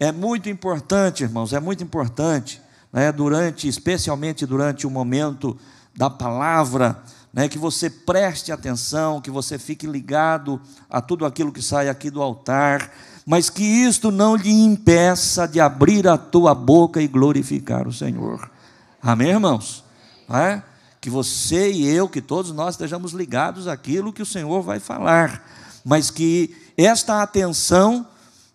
É muito importante, irmãos, é muito importante, né, especialmente durante o momento da palavra, né, que você preste atenção, que você fique ligado a tudo aquilo que sai aqui do altar, mas que isto não lhe impeça de abrir a tua boca e glorificar o Senhor. Amém, irmãos? É? Que você e eu, que todos nós estejamos ligados àquilo que o Senhor vai falar, mas que esta atenção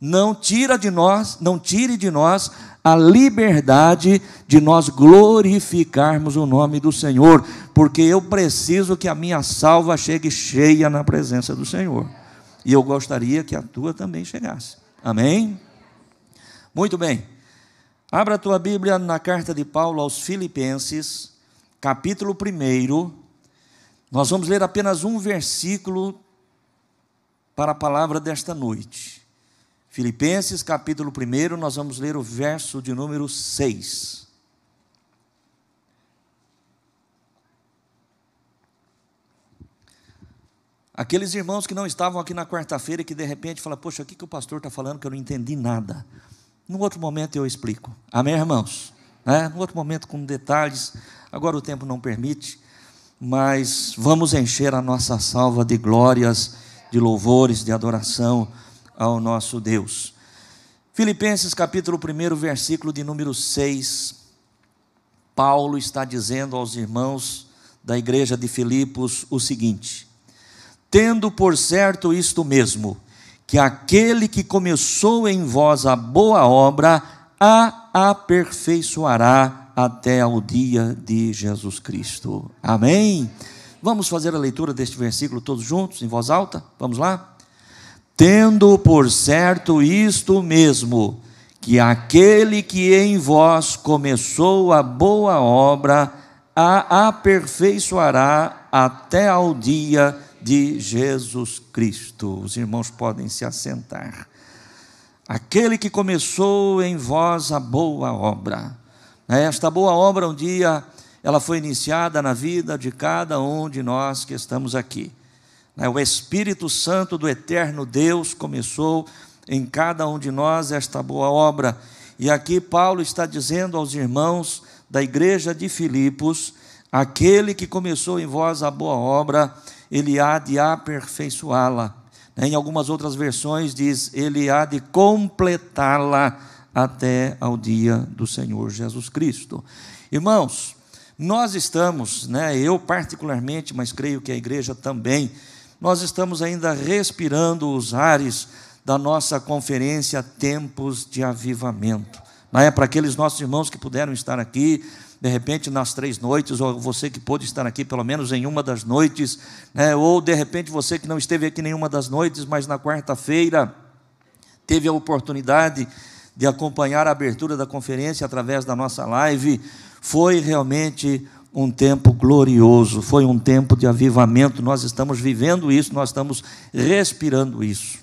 não tire de nós a liberdade de nós glorificarmos o nome do Senhor, porque eu preciso que a minha salva chegue cheia na presença do Senhor, e eu gostaria que a tua também chegasse. Amém? Muito bem, abra a tua Bíblia na carta de Paulo aos Filipenses, capítulo 1. Nós vamos ler apenas um versículo para a palavra desta noite. Filipenses, capítulo 1, nós vamos ler o verso de número 6. Aqueles irmãos que não estavam aqui na quarta-feira e que de repente falam, poxa, o que o pastor está falando que eu não entendi nada? Num outro momento eu explico. Amém, irmãos? Num outro momento com detalhes. Agora o tempo não permite, mas vamos encher a nossa salva de glórias, de louvores, de adoração ao nosso Deus. Filipenses capítulo 1, versículo de número 6, Paulo está dizendo aos irmãos da igreja de Filipos o seguinte: tendo por certo isto mesmo, que aquele que começou em vós a boa obra, a aperfeiçoará até ao dia de Jesus Cristo. Amém? Vamos fazer a leitura deste versículo todos juntos, em voz alta? Vamos lá? Tendo por certo isto mesmo, que aquele que em vós começou a boa obra, a aperfeiçoará até ao dia de Jesus Cristo. Os irmãos podem se assentar. Aquele que começou em vós a boa obra. Esta boa obra, um dia, ela foi iniciada na vida de cada um de nós que estamos aqui. O Espírito Santo do eterno Deus começou em cada um de nós esta boa obra. E aqui Paulo está dizendo aos irmãos da igreja de Filipos, aquele que começou em vós a boa obra, ele há de aperfeiçoá-la. Em algumas outras versões diz, ele há de completá-la até ao dia do Senhor Jesus Cristo. Irmãos, nós estamos, eu particularmente, mas creio que a igreja também, nós estamos ainda respirando os ares da nossa conferência Tempos de Avivamento. Para aqueles nossos irmãos que puderam estar aqui, de repente nas 3 noites, ou você que pôde estar aqui pelo menos em uma das noites, ou de repente você que não esteve aqui nenhuma das noites, mas na quarta-feira teve a oportunidade de acompanhar a abertura da conferência através da nossa live. Foi realmente um tempo glorioso, foi um tempo de avivamento. Nós estamos vivendo isso, nós estamos respirando isso,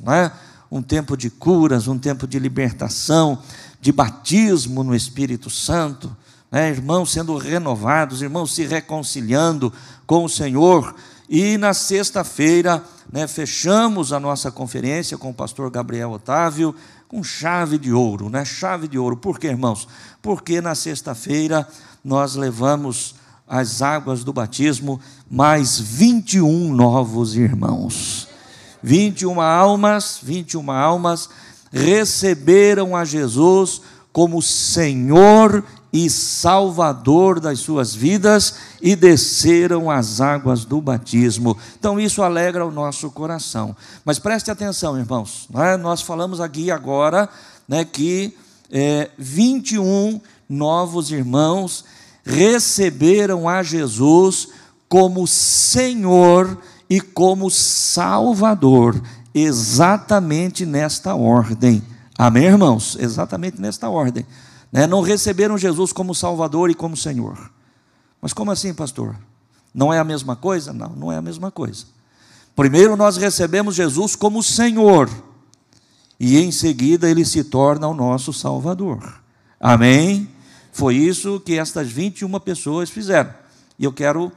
um tempo de curas, um tempo de libertação, de batismo no Espírito Santo, irmãos sendo renovados, irmãos se reconciliando com o Senhor. E na sexta-feira, fechamos a nossa conferência com o pastor Gabriel Otávio, com chave de ouro, chave de ouro. Por quê, irmãos? Porque na sexta-feira nós levamos as águas do batismo, mais 21 novos irmãos. 21 almas receberam a Jesus como Senhor e Salvador das suas vidas e desceram as águas do batismo. Então isso alegra o nosso coração. Mas preste atenção, irmãos, nós falamos aqui agora que 21 novos irmãos receberam a Jesus como Senhor e como Salvador, exatamente nesta ordem. Amém, irmãos? Exatamente nesta ordem. Não receberam Jesus como Salvador e como Senhor. Mas como assim, pastor? Não é a mesma coisa? Não, não é a mesma coisa. Primeiro nós recebemos Jesus como Senhor, e em seguida Ele se torna o nosso Salvador. Amém? Foi isso que estas 21 pessoas fizeram. E eu quero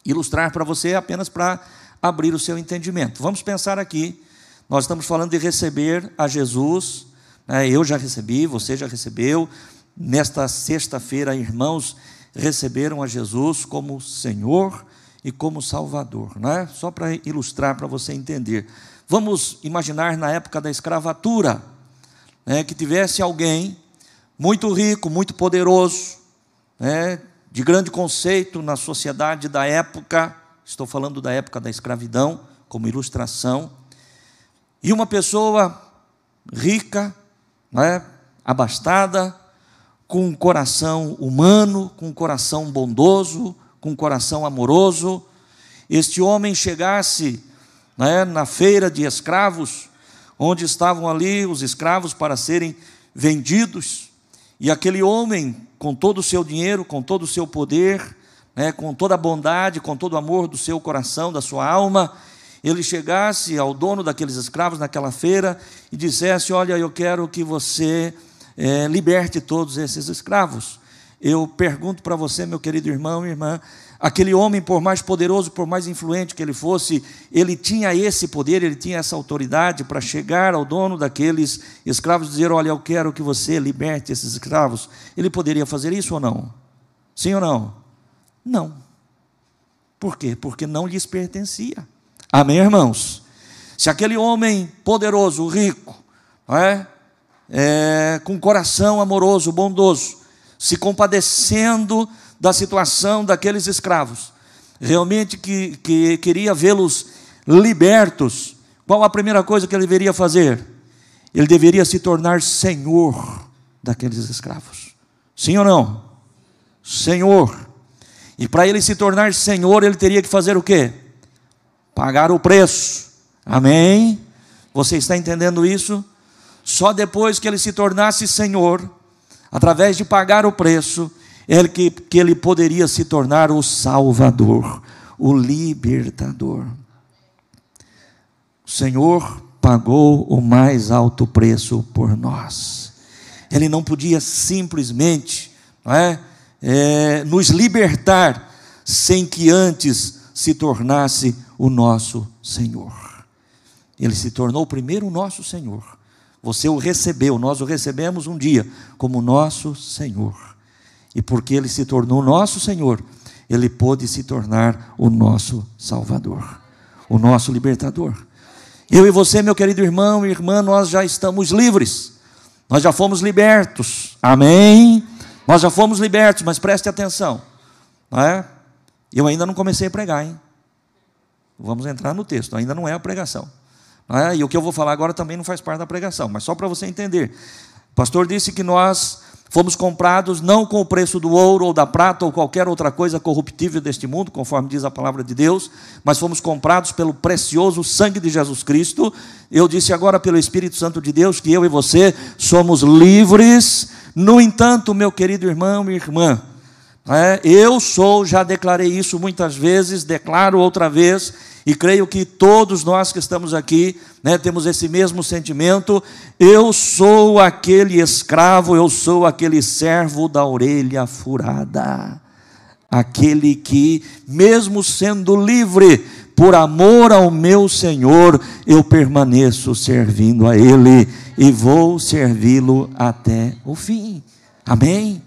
ilustrar para você apenas para abrir o seu entendimento. Vamos pensar aqui, nós estamos falando de receber a Jesus, Eu já recebi, você já recebeu. Nesta sexta-feira, irmãos receberam a Jesus como Senhor e como Salvador, Só para ilustrar, para você entender. Vamos imaginar na época da escravatura, que tivesse alguém muito rico, muito poderoso, de grande conceito na sociedade da época. Estou falando da época da escravidão, como ilustração. E uma pessoa rica, abastada, com um coração humano, com um coração bondoso, com um coração amoroso. Este homem chegasse na feira de escravos, onde estavam ali os escravos para serem vendidos, e aquele homem, com todo o seu dinheiro, com todo o seu poder, com toda a bondade, com todo o amor do seu coração, da sua alma, ele chegasse ao dono daqueles escravos naquela feira e dissesse: olha, eu quero que você liberte todos esses escravos. Eu pergunto para você, meu querido irmão e irmã, aquele homem, por mais poderoso, por mais influente que ele fosse, ele tinha esse poder, ele tinha essa autoridade para chegar ao dono daqueles escravos e dizer: olha, eu quero que você liberte esses escravos. Ele poderia fazer isso ou não? Sim ou não? Não. Por quê? Porque não lhes pertencia. Amém, irmãos? Se aquele homem poderoso, rico, com coração amoroso, bondoso, se compadecendo da situação daqueles escravos, realmente que queria vê-los libertos, qual a primeira coisa que ele deveria fazer? Ele deveria se tornar senhor daqueles escravos. Sim ou não? Senhor. E para ele se tornar senhor, ele teria que fazer o quê? Pagar o preço. Amém? Você está entendendo isso? Só depois que ele se tornasse senhor, através de pagar o preço, que ele poderia se tornar o Salvador, o libertador. O Senhor pagou o mais alto preço por nós. Ele não podia simplesmente nos libertar sem que antes se tornasse o nosso Senhor. Ele se tornou primeiro o nosso Senhor. Você o recebeu, nós o recebemos um dia como nosso Senhor. E porque ele se tornou nosso Senhor, ele pôde se tornar o nosso Salvador, o nosso libertador. Eu e você, meu querido irmão e irmã, nós já estamos livres. Nós já fomos libertos. Amém? Nós já fomos libertos, mas preste atenção. Eu ainda não comecei a pregar, hein? Vamos entrar no texto, ainda não é a pregação. E o que eu vou falar agora também não faz parte da pregação, mas só para você entender. O pastor disse que nós fomos comprados não com o preço do ouro ou da prata ou qualquer outra coisa corruptível deste mundo, conforme diz a palavra de Deus, mas fomos comprados pelo precioso sangue de Jesus Cristo. Eu disse agora pelo Espírito Santo de Deus que eu e você somos livres. No entanto, meu querido irmão e irmã, já declarei isso muitas vezes, declaro outra vez, e creio que todos nós que estamos aqui, temos esse mesmo sentimento. Eu sou aquele escravo, eu sou aquele servo da orelha furada, aquele que, mesmo sendo livre, por amor ao meu Senhor, eu permaneço servindo a Ele, e vou servi-lo até o fim. Amém?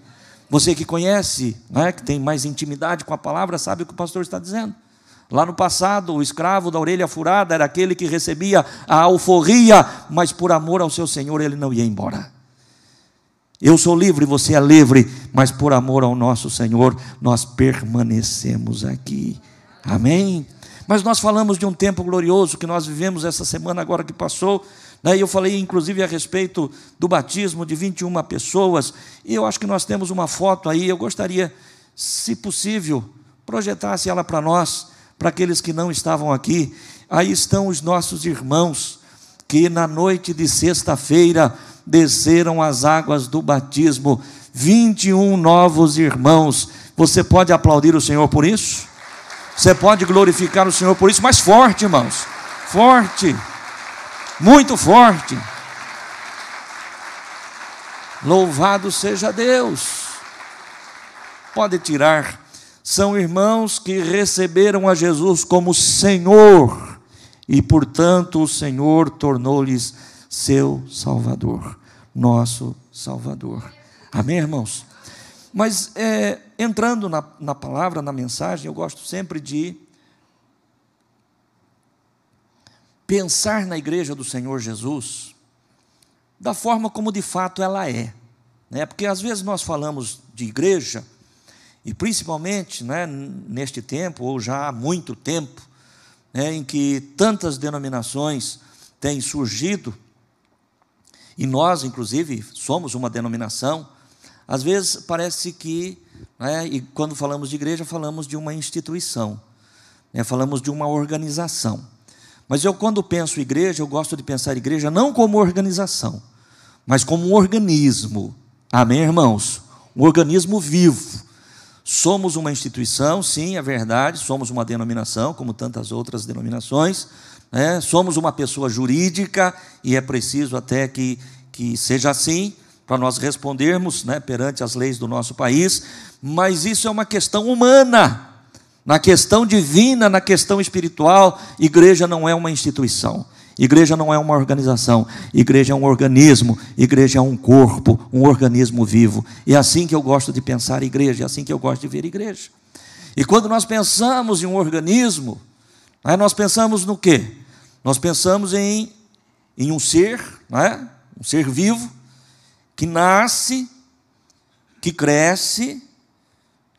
Você que conhece, que tem mais intimidade com a palavra, sabe o que o pastor está dizendo. Lá no passado, o escravo da orelha furada era aquele que recebia a alforria, mas por amor ao seu Senhor ele não ia embora. Eu sou livre, você é livre, mas por amor ao nosso Senhor nós permanecemos aqui. Amém? Mas nós falamos de um tempo glorioso que nós vivemos essa semana agora que passou, e eu falei inclusive a respeito do batismo de 21 pessoas, e eu acho que nós temos uma foto aí. Eu gostaria, se possível, projetasse ela para nós, para aqueles que não estavam aqui. Aí estão os nossos irmãos que na noite de sexta-feira desceram as águas do batismo, 21 novos irmãos. Você pode aplaudir o Senhor por isso? Você pode glorificar o Senhor por isso? Mas forte, irmãos, forte, muito forte. Louvado seja Deus. Pode tirar. São irmãos que receberam a Jesus como Senhor, e portanto o Senhor tornou-lhes seu Salvador. nosso Salvador. Amém, irmãos? Mas, entrando na palavra, na mensagem, eu gosto sempre de pensar na igreja do Senhor Jesus da forma como de fato ela é, né? Porque às vezes nós falamos de igreja, e principalmente, né, neste tempo, ou já há muito tempo, né, em que tantas denominações têm surgido, e nós, inclusive, somos uma denominação. Às vezes parece que, né, e quando falamos de igreja, falamos de uma instituição, né, falamos de uma organização. Mas eu, quando penso igreja, eu gosto de pensar igreja não como organização, mas como um organismo. Amém, irmãos? Um organismo vivo. Somos uma instituição, sim, é verdade, somos uma denominação, como tantas outras denominações, né? Somos uma pessoa jurídica, e é preciso até que seja assim, para nós respondermos, né, perante as leis do nosso país, mas isso é uma questão humana. Na questão divina, na questão espiritual, igreja não é uma instituição, igreja não é uma organização, igreja é um organismo, igreja é um corpo, um organismo vivo. É assim que eu gosto de pensar igreja, é assim que eu gosto de ver igreja. E quando nós pensamos em um organismo, aí nós pensamos no quê? Nós pensamos em um ser, né? Um ser vivo, que nasce, que cresce,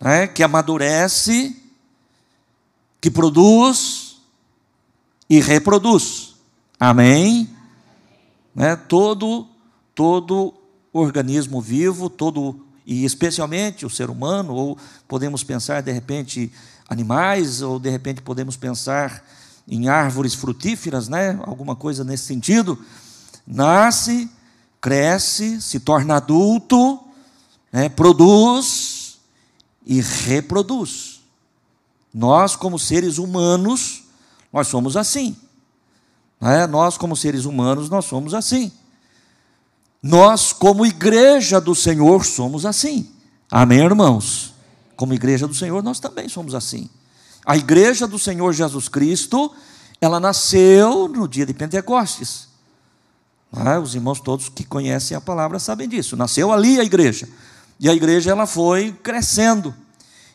né? Que amadurece, que produz e reproduz. Amém? Né? Todo organismo vivo, e especialmente o ser humano, ou podemos pensar de repente animais, ou de repente podemos pensar em árvores frutíferas, né? Alguma coisa nesse sentido. Nasce, cresce, se torna adulto, né? Produz e reproduz. Nós, como seres humanos, nós somos assim. Nós, como seres humanos, nós somos assim. Nós, como igreja do Senhor, somos assim. Amém, irmãos? Como igreja do Senhor, nós também somos assim. A igreja do Senhor Jesus Cristo, ela nasceu no dia de Pentecostes. Os irmãos todos que conhecem a palavra sabem disso. Nasceu ali a igreja. E a igreja, ela foi crescendo.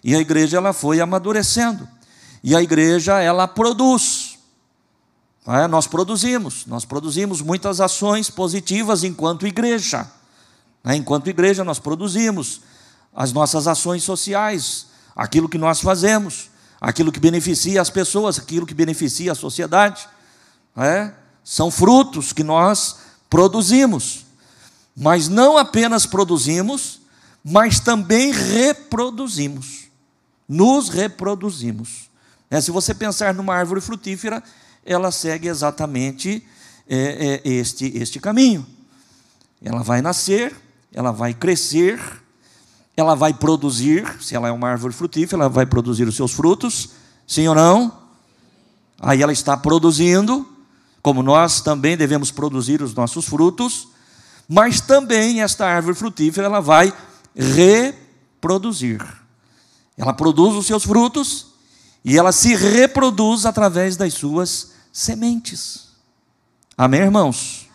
E a igreja, ela foi amadurecendo. E a igreja, ela produz. Nós produzimos muitas ações positivas enquanto igreja. Enquanto igreja, nós produzimos as nossas ações sociais, aquilo que nós fazemos, aquilo que beneficia as pessoas, aquilo que beneficia a sociedade. São frutos que nós produzimos. Mas não apenas produzimos, mas também reproduzimos. Nos reproduzimos. Se você pensar numa árvore frutífera, ela segue exatamente este caminho. Ela vai nascer, ela vai crescer, ela vai produzir. Se ela é uma árvore frutífera, ela vai produzir os seus frutos, sim ou não? Aí ela está produzindo, como nós também devemos produzir os nossos frutos, mas também esta árvore frutífera, ela vai reproduzir. Ela produz os seus frutos e ela se reproduz através das suas sementes. Amém, irmãos?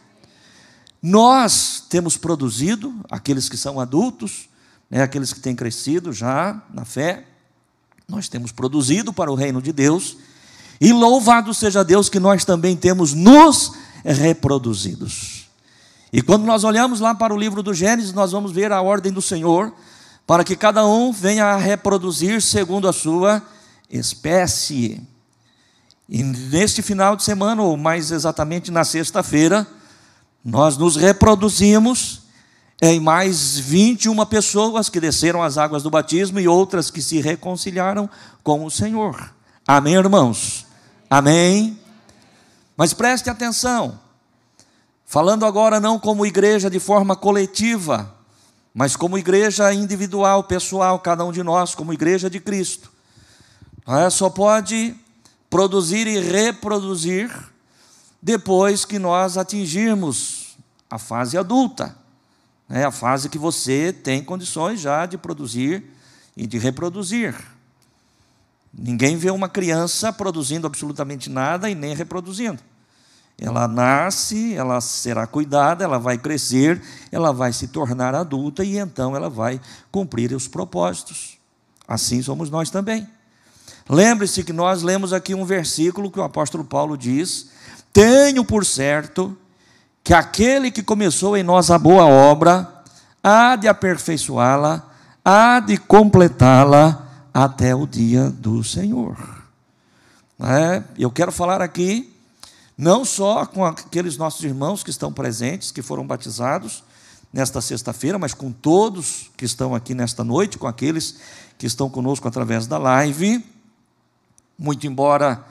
Nós temos produzido, aqueles que são adultos, né, aqueles que têm crescido já na fé, nós temos produzido para o reino de Deus, e louvado seja Deus que nós também temos nos reproduzidos. E quando nós olhamos lá para o livro do Gênesis, nós vamos ver a ordem do Senhor, para que cada um venha a reproduzir segundo a sua espécie. E neste final de semana, ou mais exatamente na sexta-feira, nós nos reproduzimos em mais 21 pessoas que desceram as águas do batismo e outras que se reconciliaram com o Senhor. Amém, irmãos? Amém? Mas preste atenção, falando agora não como igreja de forma coletiva, mas como igreja individual, pessoal, cada um de nós, como igreja de Cristo. Só pode produzir e reproduzir depois que nós atingirmos a fase adulta, a fase que você tem condições já de produzir e de reproduzir. Ninguém vê uma criança produzindo absolutamente nada e nem reproduzindo. Ela nasce, ela será cuidada, ela vai crescer, ela vai se tornar adulta e então ela vai cumprir os propósitos. Assim somos nós também. Lembre-se que nós lemos aqui um versículo que o apóstolo Paulo diz: tenho por certo que aquele que começou em nós a boa obra há de aperfeiçoá-la, há de completá-la até o dia do Senhor. Eu quero falar aqui não só com aqueles nossos irmãos que estão presentes, que foram batizados nesta sexta-feira, mas com todos que estão aqui nesta noite, com aqueles que estão conosco através da live. Muito embora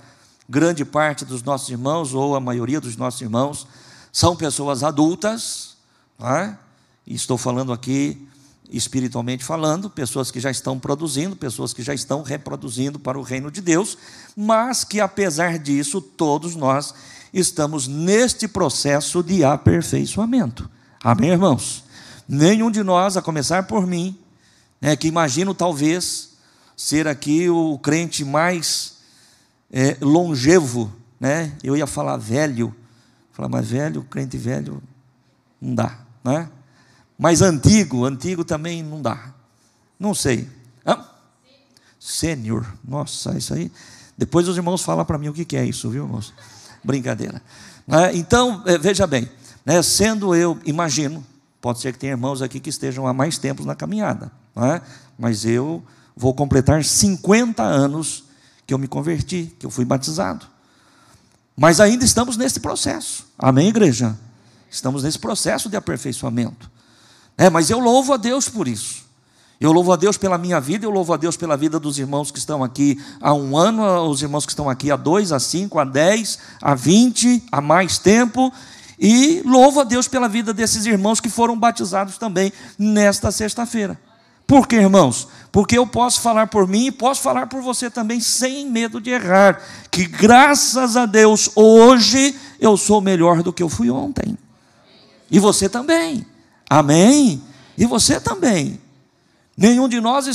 grande parte dos nossos irmãos, ou a maioria dos nossos irmãos, são pessoas adultas, e estou falando aqui espiritualmente falando, pessoas que já estão produzindo, pessoas que já estão reproduzindo para o reino de Deus, mas que apesar disso, todos nós estamos neste processo de aperfeiçoamento. Amém, irmãos? Nenhum de nós, a começar por mim, que imagino talvez ser aqui o crente mais longevo, eu ia falar velho, mas velho, crente velho, não dá, mas antigo também não dá, não sei, sênior, nossa, isso aí, depois os irmãos falam para mim o que é isso, viu, irmãos? Brincadeira. Então, veja bem, sendo eu, imagino, pode ser que tenha irmãos aqui que estejam há mais tempo na caminhada, mas eu vou completar 50 anos que eu me converti, que eu fui batizado, mas ainda estamos nesse processo, amém, igreja? Estamos nesse processo de aperfeiçoamento, mas eu louvo a Deus por isso. Eu louvo a Deus pela minha vida, eu louvo a Deus pela vida dos irmãos que estão aqui há 1 ano, os irmãos que estão aqui há 2, há 5, há 10, há 20, há mais tempo, e louvo a Deus pela vida desses irmãos que foram batizados também nesta sexta-feira. Por quê, irmãos? Porque eu posso falar por mim e posso falar por você também, sem medo de errar, que graças a Deus, hoje, eu sou melhor do que eu fui ontem. E você também. Amém? E você também. Nenhum de nós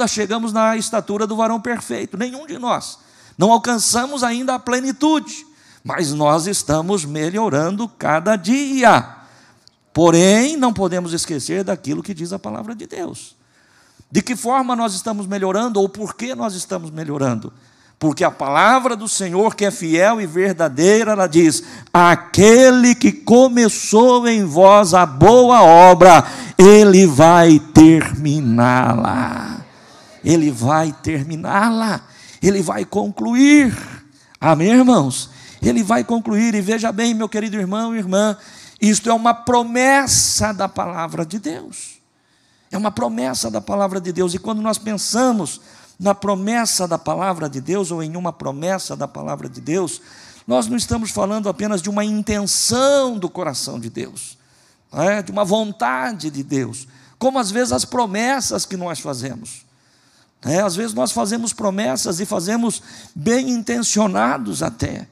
chegamos na estatura do varão perfeito, nenhum de nós. Não alcançamos ainda a plenitude, mas nós estamos melhorando cada dia. Porém, não podemos esquecer daquilo que diz a palavra de Deus. De que forma nós estamos melhorando, ou por que nós estamos melhorando? Porque a palavra do Senhor, que é fiel e verdadeira, ela diz: aquele que começou em vós a boa obra, Ele vai terminá-la. Ele vai terminá-la. Ele vai concluir. Amém, irmãos? Ele vai concluir. E veja bem, meu querido irmão e irmã, isto é uma promessa da palavra de Deus. É uma promessa da palavra de Deus. E quando nós pensamos na promessa da palavra de Deus, ou em uma promessa da palavra de Deus, nós não estamos falando apenas de uma intenção do coração de Deus, de uma vontade de Deus, como às vezes as promessas que nós fazemos. Às vezes nós fazemos promessas e fazemos bem intencionados até.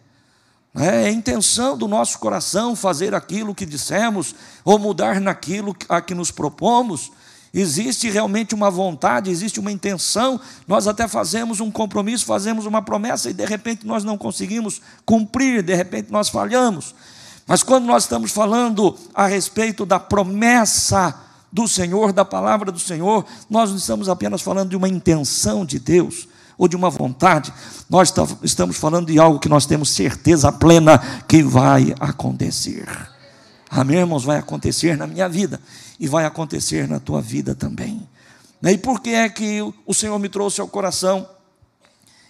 É a intenção do nosso coração fazer aquilo que dissemos, ou mudar naquilo a que nos propomos. Existe realmente uma vontade, existe uma intenção, nós até fazemos um compromisso, fazemos uma promessa e de repente nós não conseguimos cumprir, de repente nós falhamos. Mas quando nós estamos falando a respeito da promessa do Senhor, da palavra do Senhor, nós não estamos apenas falando de uma intenção de Deus, ou de uma vontade, nós estamos falando de algo que nós temos certeza plena que vai acontecer. Amém, irmãos? Vai acontecer na minha vida e vai acontecer na tua vida também. E por que é que o Senhor me trouxe ao coração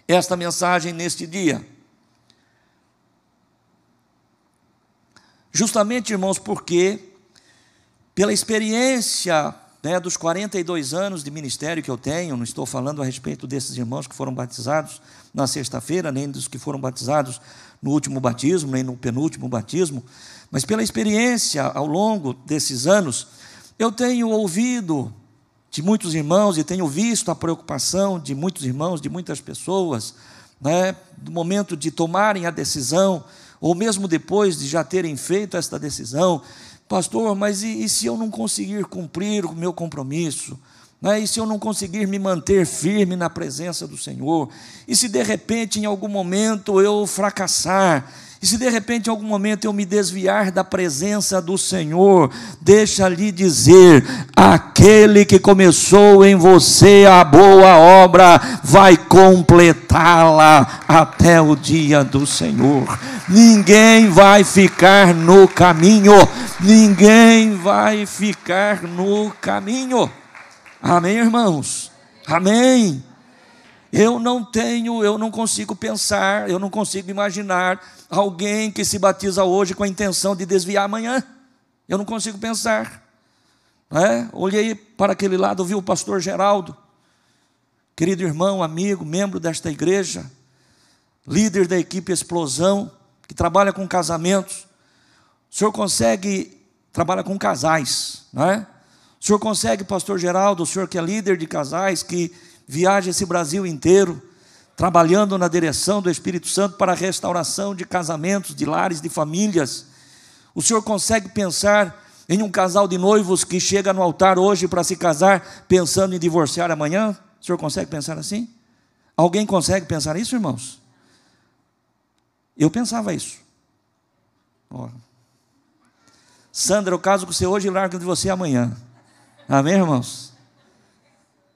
esta mensagem neste dia? Justamente, irmãos, porque pela experiência dos 42 anos de ministério que eu tenho, não estou falando a respeito desses irmãos que foram batizados na sexta-feira, nem dos que foram batizados no último batismo, nem no penúltimo batismo, mas pela experiência ao longo desses anos, eu tenho ouvido de muitos irmãos e tenho visto a preocupação de muitos irmãos, de muitas pessoas, do momento de tomarem a decisão, ou mesmo depois de já terem feito esta decisão: pastor, mas e se eu não conseguir cumprir o meu compromisso? E se eu não conseguir me manter firme na presença do Senhor? E se de repente, em algum momento, eu fracassar? E se de repente em algum momento eu me desviar da presença do Senhor, deixa lhe dizer, aquele que começou em você a boa obra, vai completá-la até o dia do Senhor. Ninguém vai ficar no caminho, ninguém vai ficar no caminho. Amém, irmãos? Amém. Eu não consigo pensar, eu não consigo imaginar alguém que se batiza hoje com a intenção de desviar amanhã. Eu não consigo pensar. Olhei para aquele lado, vi o pastor Geraldo, querido irmão, amigo, membro desta igreja, líder da equipe Explosão, que trabalha com casamentos. O senhor trabalha com casais, não é? O senhor consegue, pastor Geraldo, o senhor que é líder de casais, que viaja esse Brasil inteiro, trabalhando na direção do Espírito Santo para a restauração de casamentos, de lares, de famílias. O senhor consegue pensar em um casal de noivos que chega no altar hoje para se casar, pensando em divorciar amanhã? O senhor consegue pensar assim? Alguém consegue pensar isso, irmãos? Eu pensava isso. Sandra, eu caso com você hoje e largo de você amanhã. Amém, irmãos?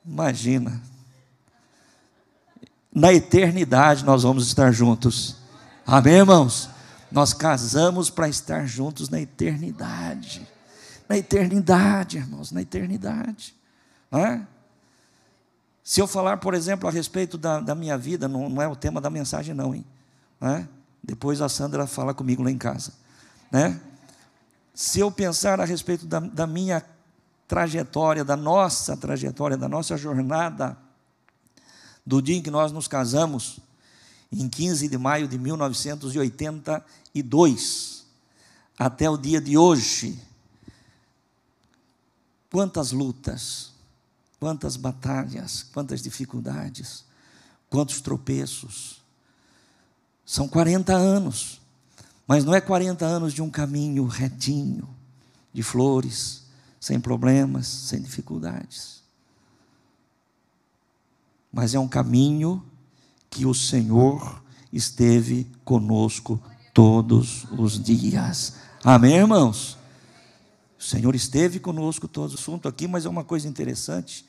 Imagina. Na eternidade nós vamos estar juntos. Amém, irmãos? Nós casamos para estar juntos na eternidade. Na eternidade, irmãos, na eternidade. Não é? Se eu falar, por exemplo, a respeito da minha vida, não é o tema da mensagem não, hein? Não é? Depois a Sandra fala comigo lá em casa. Né? Se eu pensar a respeito da minha trajetória, da nossa jornada, do dia em que nós nos casamos, em 15 de maio de 1982, até o dia de hoje, quantas lutas, quantas batalhas, quantas dificuldades, quantos tropeços. São 40 anos, mas não é 40 anos de um caminho retinho, de flores, sem problemas, sem dificuldades. Mas é um caminho que o Senhor esteve conosco todos os dias. Amém, irmãos? O Senhor esteve conosco todos os assuntos aqui, mas é uma coisa interessante,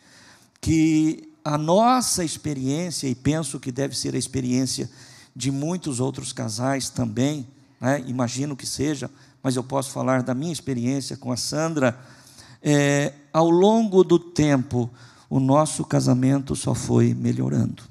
que a nossa experiência, e penso que deve ser a experiência de muitos outros casais também, né? Imagino que seja, mas eu posso falar da minha experiência com a Sandra. Ao longo do tempo, o nosso casamento só foi melhorando.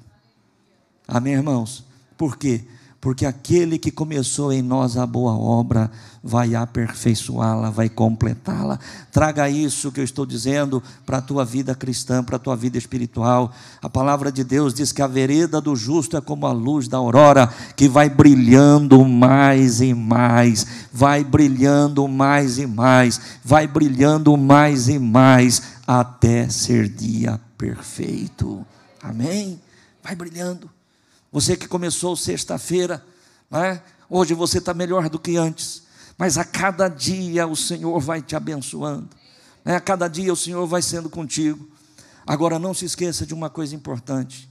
Amém, irmãos? Por quê? Porque aquele que começou em nós a boa obra vai aperfeiçoá-la, vai completá-la. Traga isso que eu estou dizendo para a tua vida cristã, para a tua vida espiritual. A palavra de Deus diz que a vereda do justo é como a luz da aurora, que vai brilhando mais e mais, vai brilhando mais e mais, vai brilhando mais e mais, até ser dia perfeito. Amém? Vai brilhando. Você que começou sexta-feira, né? Hoje você está melhor do que antes, mas a cada dia o Senhor vai te abençoando, né? A cada dia o Senhor vai sendo contigo. Agora não se esqueça de uma coisa importante.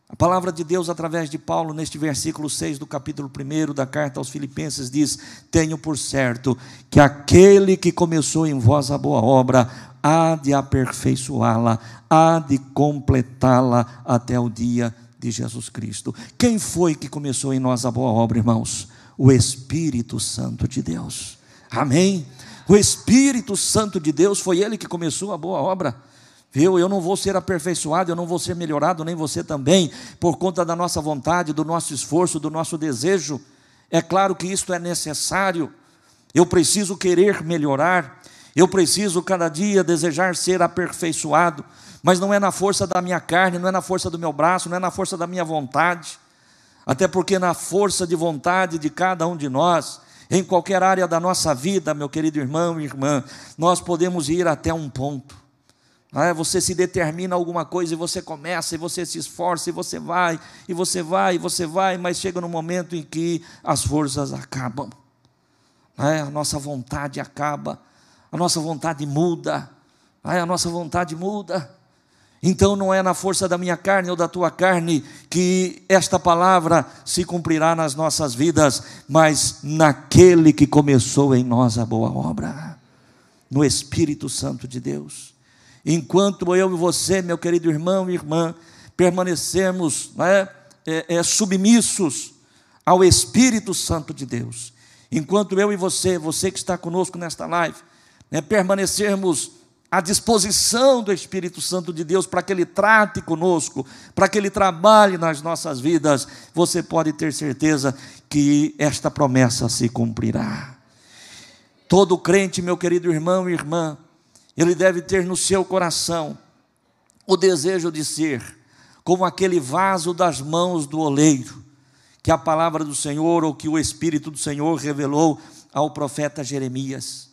A palavra de Deus através de Paulo, neste versículo 6 do capítulo 1 da carta aos Filipenses, diz: tenho por certo que aquele que começou em vós a boa obra há de aperfeiçoá-la, há de completá-la até o dia de Jesus Cristo. Quem foi que começou em nós a boa obra, irmãos? O Espírito Santo de Deus. Amém? O Espírito Santo de Deus foi Ele que começou a boa obra. Viu? Eu não vou ser aperfeiçoado, eu não vou ser melhorado, nem você também, por conta da nossa vontade, do nosso esforço, do nosso desejo. É claro que isto é necessário. Eu preciso querer melhorar, eu preciso cada dia desejar ser aperfeiçoado, mas não é na força da minha carne, não é na força do meu braço, não é na força da minha vontade, até porque na força de vontade de cada um de nós, em qualquer área da nossa vida, meu querido irmão e irmã, nós podemos ir até um ponto. Você se determina alguma coisa e você começa, e você se esforça, e você vai, e você vai, e você vai, mas chega no momento em que as forças acabam, a nossa vontade acaba, a nossa vontade muda, a nossa vontade muda. Então não é na força da minha carne ou da tua carne que esta palavra se cumprirá nas nossas vidas, mas naquele que começou em nós a boa obra, no Espírito Santo de Deus. Enquanto eu e você, meu querido irmão e irmã, permanecermos submissos ao Espírito Santo de Deus, enquanto eu e você que está conosco nesta live, permanecermos à disposição do Espírito Santo de Deus para que Ele trate conosco, para que Ele trabalhe nas nossas vidas, você pode ter certeza que esta promessa se cumprirá. Todo crente, meu querido irmão e irmã, ele deve ter no seu coração o desejo de ser como aquele vaso das mãos do oleiro, que a palavra do Senhor, ou que o Espírito do Senhor revelou ao profeta Jeremias.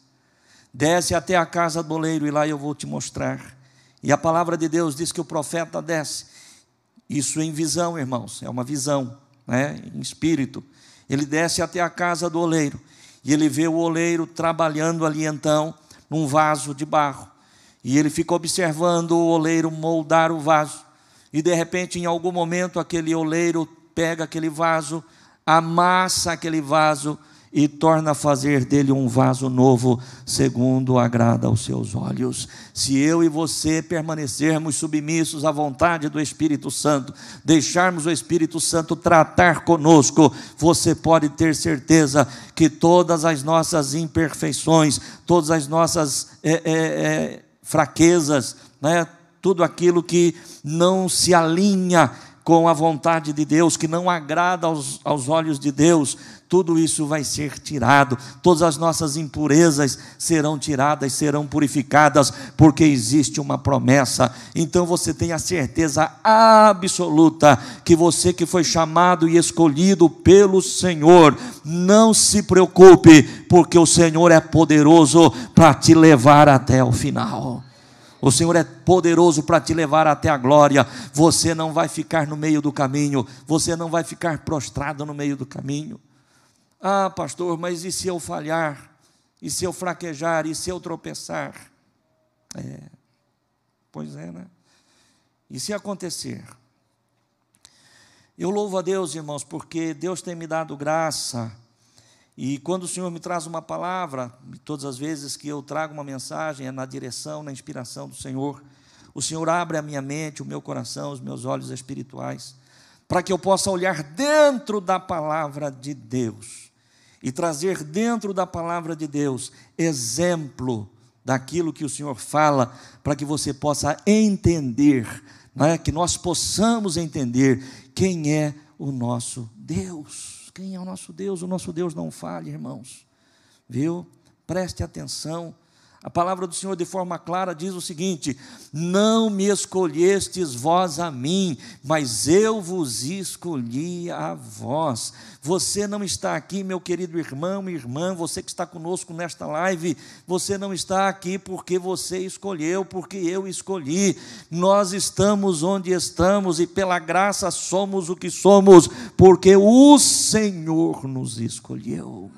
Desce até a casa do oleiro e lá eu vou te mostrar. E a palavra de Deus diz que o profeta desce, isso em visão, irmãos, é uma visão, em espírito. Ele desce até a casa do oleiro, e ele vê o oleiro trabalhando ali então, num vaso de barro, e ele fica observando o oleiro moldar o vaso, e de repente em algum momento aquele oleiro pega aquele vaso, amassa aquele vaso, e torna a fazer dele um vaso novo, segundo agrada aos seus olhos. Se eu e você permanecermos submissos à vontade do Espírito Santo, deixarmos o Espírito Santo tratar conosco, você pode ter certeza que todas as nossas imperfeições, todas as nossas fraquezas, tudo aquilo que não se alinha com a vontade de Deus, que não agrada aos olhos de Deus, tudo isso vai ser tirado, todas as nossas impurezas serão tiradas, serão purificadas, porque existe uma promessa. Então você tem a certeza absoluta que você que foi chamado e escolhido pelo Senhor, não se preocupe, porque o Senhor é poderoso para te levar até o final. O Senhor é poderoso para te levar até a glória. Você não vai ficar no meio do caminho, você não vai ficar prostrado no meio do caminho. Ah, pastor, mas e se eu falhar? E se eu fraquejar? E se eu tropeçar? Pois é, né? E se acontecer? Eu louvo a Deus, irmãos, porque Deus tem me dado graça. E quando o Senhor me traz uma palavra, todas as vezes que eu trago uma mensagem, é na direção, na inspiração do Senhor. O Senhor abre a minha mente, o meu coração, os meus olhos espirituais, para que eu possa olhar dentro da palavra de Deus e trazer dentro da palavra de Deus exemplo daquilo que o Senhor fala, para que você possa entender, que nós possamos entender quem é o nosso Deus. Quem é o nosso Deus? O nosso Deus não falha, irmãos. Viu? Preste atenção. A palavra do Senhor de forma clara diz o seguinte: não me escolhestes vós a mim, mas eu vos escolhi a vós. Você não está aqui, meu querido irmão e irmã, você que está conosco nesta live, você não está aqui porque você escolheu, porque eu escolhi. Nós estamos onde estamos e pela graça somos o que somos, porque o Senhor nos escolheu.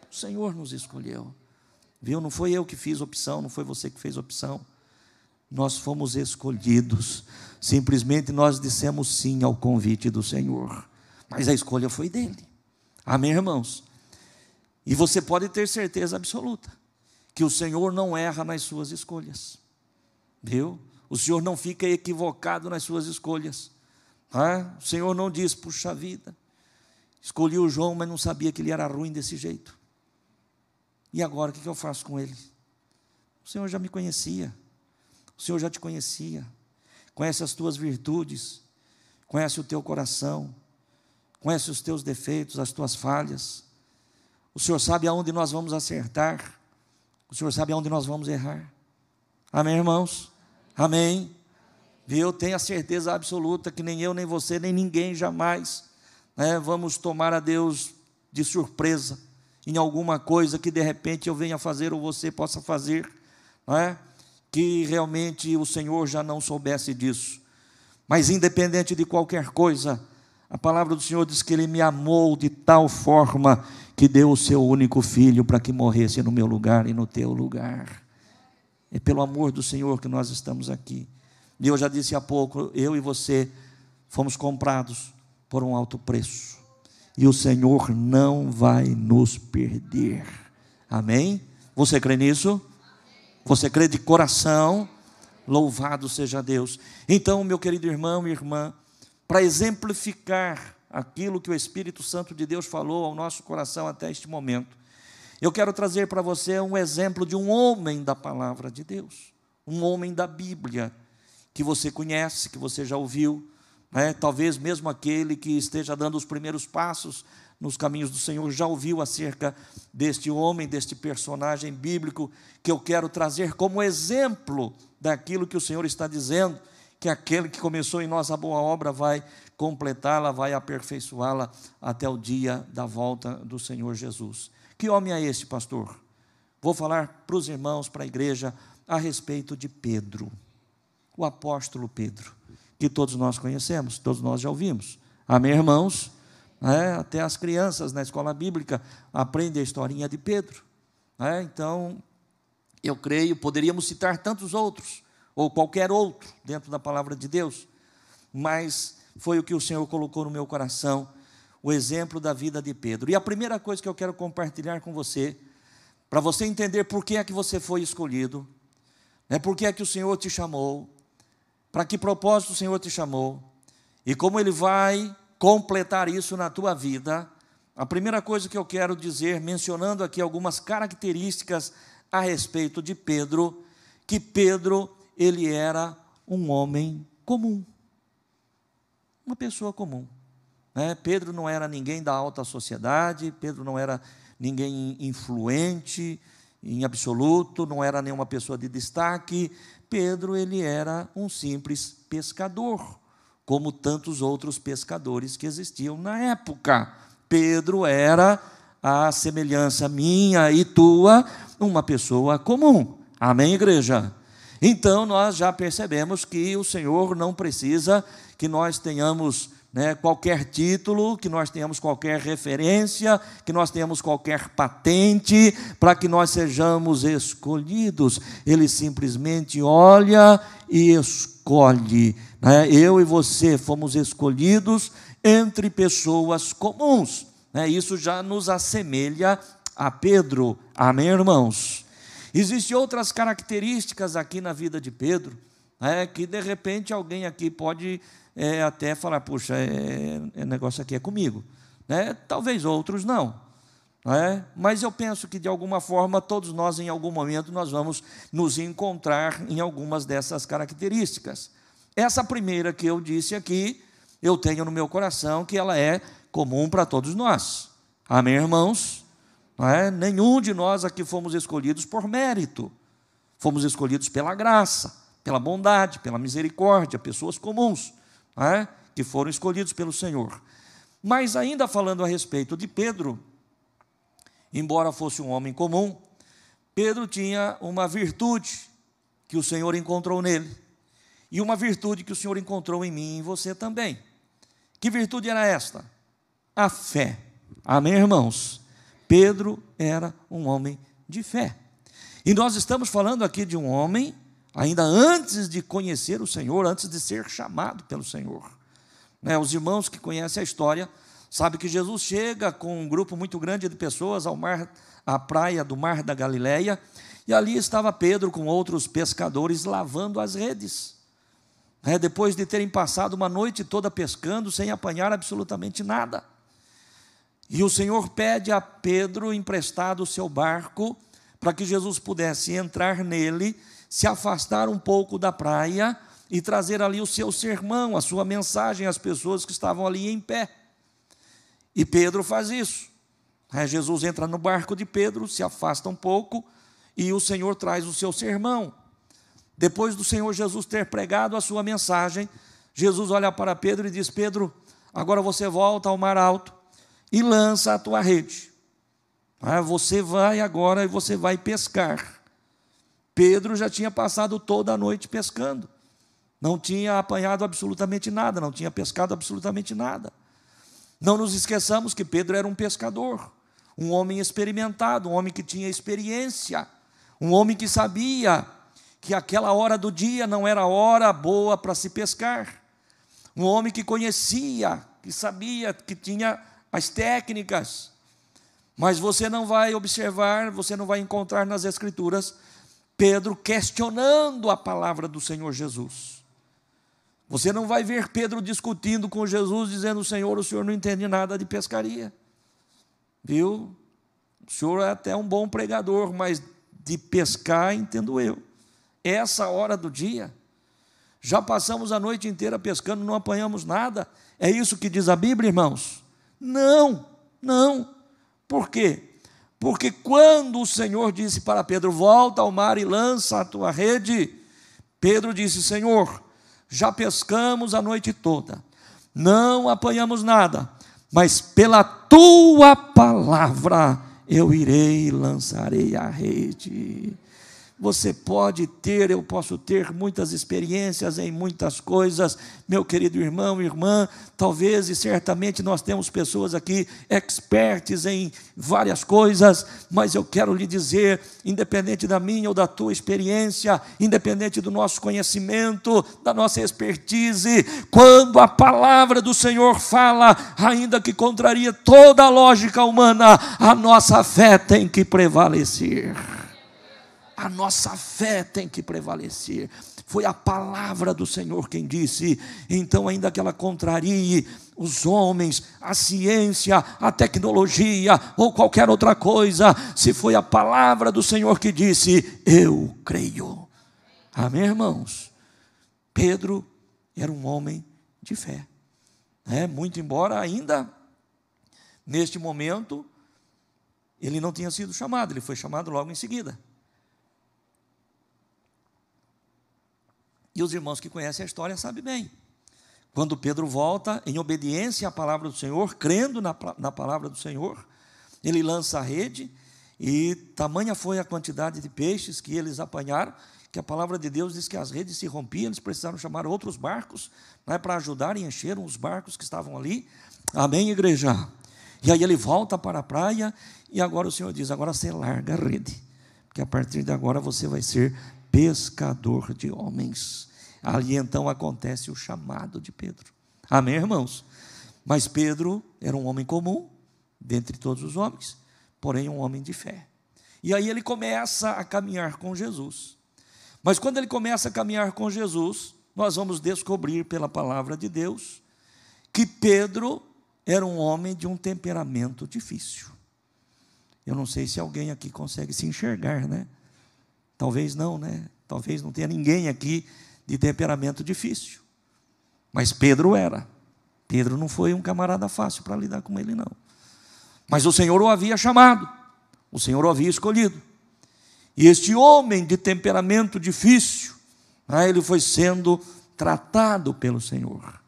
O Senhor nos escolheu. Viu? Não foi eu que fiz opção, não foi você que fez opção. Nós fomos escolhidos. Simplesmente nós dissemos sim ao convite do Senhor. Mas a escolha foi dele. Amém, irmãos? E você pode ter certeza absoluta que o Senhor não erra nas suas escolhas. Viu? O Senhor não fica equivocado nas suas escolhas. O Senhor não diz, puxa vida, escolhi o João, mas não sabia que ele era ruim desse jeito. E agora, o que eu faço com ele? O Senhor já me conhecia, o Senhor já te conhecia, conhece as tuas virtudes, conhece o teu coração, conhece os teus defeitos, as tuas falhas. O Senhor sabe aonde nós vamos acertar, o Senhor sabe aonde nós vamos errar. Amém, irmãos? Amém? Eu tenho a certeza absoluta que nem eu, nem você, nem ninguém jamais vamos tomar a Deus de surpresa em alguma coisa que de repente eu venha fazer ou você possa fazer, que realmente o Senhor já não soubesse disso. Mas independente de qualquer coisa, a palavra do Senhor diz que Ele me amou de tal forma que deu o seu único filho para que morresse no meu lugar e no teu lugar. É pelo amor do Senhor que nós estamos aqui. E eu já disse há pouco, eu e você fomos comprados por um alto preço. E o Senhor não vai nos perder. Amém? Você crê nisso? Você crê de coração? Louvado seja Deus. Então, meu querido irmão e irmã, para exemplificar aquilo que o Espírito Santo de Deus falou ao nosso coração até este momento, eu quero trazer para você um exemplo de um homem da palavra de Deus, um homem da Bíblia, que você conhece, que você já ouviu, né? Talvez mesmo aquele que esteja dando os primeiros passos nos caminhos do Senhor já ouviu acerca deste homem, deste personagem bíblico, que eu quero trazer como exemplo daquilo que o Senhor está dizendo, que aquele que começou em nós a boa obra vai completá-la, vai aperfeiçoá-la até o dia da volta do Senhor Jesus. Que homem é esse, pastor? Vou falar para os irmãos, para a igreja, a respeito de Pedro, o apóstolo Pedro, que todos nós conhecemos, todos nós já ouvimos. Amém, irmãos? Até as crianças na escola bíblica aprendem a historinha de Pedro. Então, eu creio, poderíamos citar tantos outros, ou qualquer outro, dentro da palavra de Deus, mas foi o que o Senhor colocou no meu coração, o exemplo da vida de Pedro. E a primeira coisa que eu quero compartilhar com você, para você entender por que é que você foi escolhido, por que é que o Senhor te chamou, para que propósito o Senhor te chamou, e como Ele vai completar isso na tua vida. A primeira coisa que eu quero dizer, mencionando aqui algumas características a respeito de Pedro, que Pedro, ele era um homem comum, uma pessoa comum. Pedro não era ninguém da alta sociedade, Pedro não era ninguém influente em absoluto, não era nenhuma pessoa de destaque. Pedro, ele era um simples pescador, como tantos outros pescadores que existiam na época. Pedro era, a semelhança minha e tua, uma pessoa comum. Amém, igreja? Então, nós já percebemos que o Senhor não precisa que nós tenhamos qualquer título, que nós tenhamos qualquer referência, que nós tenhamos qualquer patente, para que nós sejamos escolhidos. Ele simplesmente olha e escolhe. Eu e você fomos escolhidos entre pessoas comuns. Isso já nos assemelha a Pedro. Amém, irmãos? Existem outras características aqui na vida de Pedro, que de repente alguém aqui pode até falar, puxa, negócio aqui é comigo. Talvez outros não. Mas eu penso que de alguma forma todos nós em algum momento nós vamos nos encontrar em algumas dessas características. Essa primeira que eu disse aqui, eu tenho no meu coração que ela é comum para todos nós. Amém, irmãos? Nenhum de nós aqui fomos escolhidos por mérito, fomos escolhidos pela graça, pela bondade, pela misericórdia, pessoas comuns, que foram escolhidos pelo Senhor. Mas ainda falando a respeito de Pedro, embora fosse um homem comum, Pedro tinha uma virtude que o Senhor encontrou nele, e uma virtude que o Senhor encontrou em mim e em você também. Que virtude era esta? A fé. Amém, irmãos? Pedro era um homem de fé. E nós estamos falando aqui de um homem, ainda antes de conhecer o Senhor, antes de ser chamado pelo Senhor. Os irmãos que conhecem a história sabem que Jesus chega com um grupo muito grande de pessoas à praia do Mar da Galileia, e ali estava Pedro com outros pescadores lavando as redes. Depois de terem passado uma noite toda pescando, sem apanhar absolutamente nada. E o Senhor pede a Pedro emprestado o seu barco, para que Jesus pudesse entrar nele, se afastar um pouco da praia e trazer ali o seu sermão, a sua mensagem às pessoas que estavam ali em pé. E Pedro faz isso. Jesus entra no barco de Pedro, se afasta um pouco, e o Senhor traz o seu sermão. Depois do Senhor Jesus ter pregado a sua mensagem, Jesus olha para Pedro e diz: Pedro, agora você volta ao mar alto e lança a tua rede. Você vai agora e você vai pescar. Pedro já tinha passado toda a noite pescando, não tinha apanhado absolutamente nada, não tinha pescado absolutamente nada. Não nos esqueçamos que Pedro era um pescador, um homem experimentado, um homem que tinha experiência, um homem que sabia que aquela hora do dia não era hora boa para se pescar. Um homem que conhecia, que sabia, que tinha as técnicas. Mas você não vai observar, você não vai encontrar nas Escrituras Pedro questionando a palavra do Senhor Jesus. Você não vai ver Pedro discutindo com Jesus, dizendo: Senhor, o Senhor não entende nada de pescaria. Viu? O Senhor é até um bom pregador, mas de pescar entendo eu. Essa hora do dia, já passamos a noite inteira pescando, não apanhamos nada. É isso que diz a Bíblia, irmãos? Não, não. Por quê? Porque quando o Senhor disse para Pedro: volta ao mar e lança a tua rede, Pedro disse: Senhor, já pescamos a noite toda, não apanhamos nada, mas pela tua palavra eu irei e lançarei a rede. Você pode ter, eu posso ter muitas experiências em muitas coisas, meu querido irmão e irmã, talvez e certamente nós temos pessoas aqui experts em várias coisas, mas eu quero lhe dizer, independente da minha ou da tua experiência, independente do nosso conhecimento, da nossa expertise, quando a palavra do Senhor fala, ainda que contraria toda a lógica humana, a nossa fé tem que prevalecer. A nossa fé tem que prevalecer. Foi a palavra do Senhor quem disse. Então, ainda que ela contrarie os homens, a ciência, a tecnologia ou qualquer outra coisa, se foi a palavra do Senhor que disse, eu creio. Amém, irmãos? Pedro era um homem de fé. Muito embora ainda, neste momento, ele não tinha sido chamado, ele foi chamado logo em seguida. E os irmãos que conhecem a história sabem bem. Quando Pedro volta, em obediência à palavra do Senhor, crendo na palavra do Senhor, ele lança a rede, e tamanha foi a quantidade de peixes que eles apanharam, que a palavra de Deus diz que as redes se rompiam, eles precisaram chamar outros barcos, para ajudar e encheram os barcos que estavam ali. Amém, igreja? E aí ele volta para a praia, e agora o Senhor diz, agora você larga a rede, porque a partir de agora você vai ser pescador de homens. Ali então acontece o chamado de Pedro. Amém, irmãos? Mas Pedro era um homem comum, dentre todos os homens, porém um homem de fé. E aí ele começa a caminhar com Jesus. Mas quando ele começa a caminhar com Jesus, nós vamos descobrir pela palavra de Deus que Pedro era um homem de um temperamento difícil. Eu não sei se alguém aqui consegue se enxergar, né? Talvez não, né? Talvez não tenha ninguém aqui de temperamento difícil. Mas Pedro era. Pedro não foi um camarada fácil para lidar com ele, não. Mas o Senhor o havia chamado. O Senhor o havia escolhido. E este homem de temperamento difícil, ele foi sendo tratado pelo Senhor.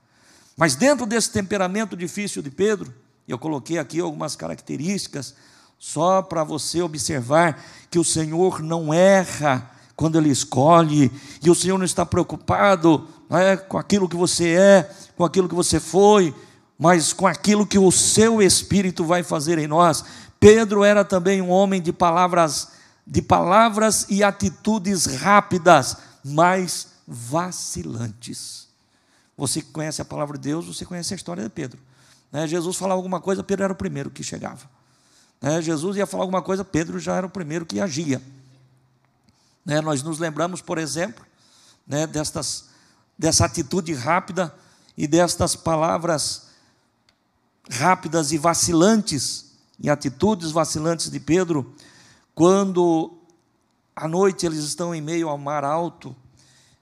Mas dentro desse temperamento difícil de Pedro, eu coloquei aqui algumas características, só para você observar que o Senhor não erra quando Ele escolhe, e o Senhor não está preocupado com aquilo que você é, com aquilo que você foi, mas com aquilo que o seu Espírito vai fazer em nós. Pedro era também um homem de palavras e atitudes rápidas, mas vacilantes. Você que conhece a palavra de Deus, você conhece a história de Pedro. Jesus falava alguma coisa, Pedro era o primeiro que chegava. Jesus ia falar alguma coisa, Pedro já era o primeiro que agia. Nós nos lembramos, por exemplo, dessa atitude rápida e destas palavras rápidas e vacilantes, e atitudes vacilantes de Pedro, quando à noite eles estão em meio ao mar alto.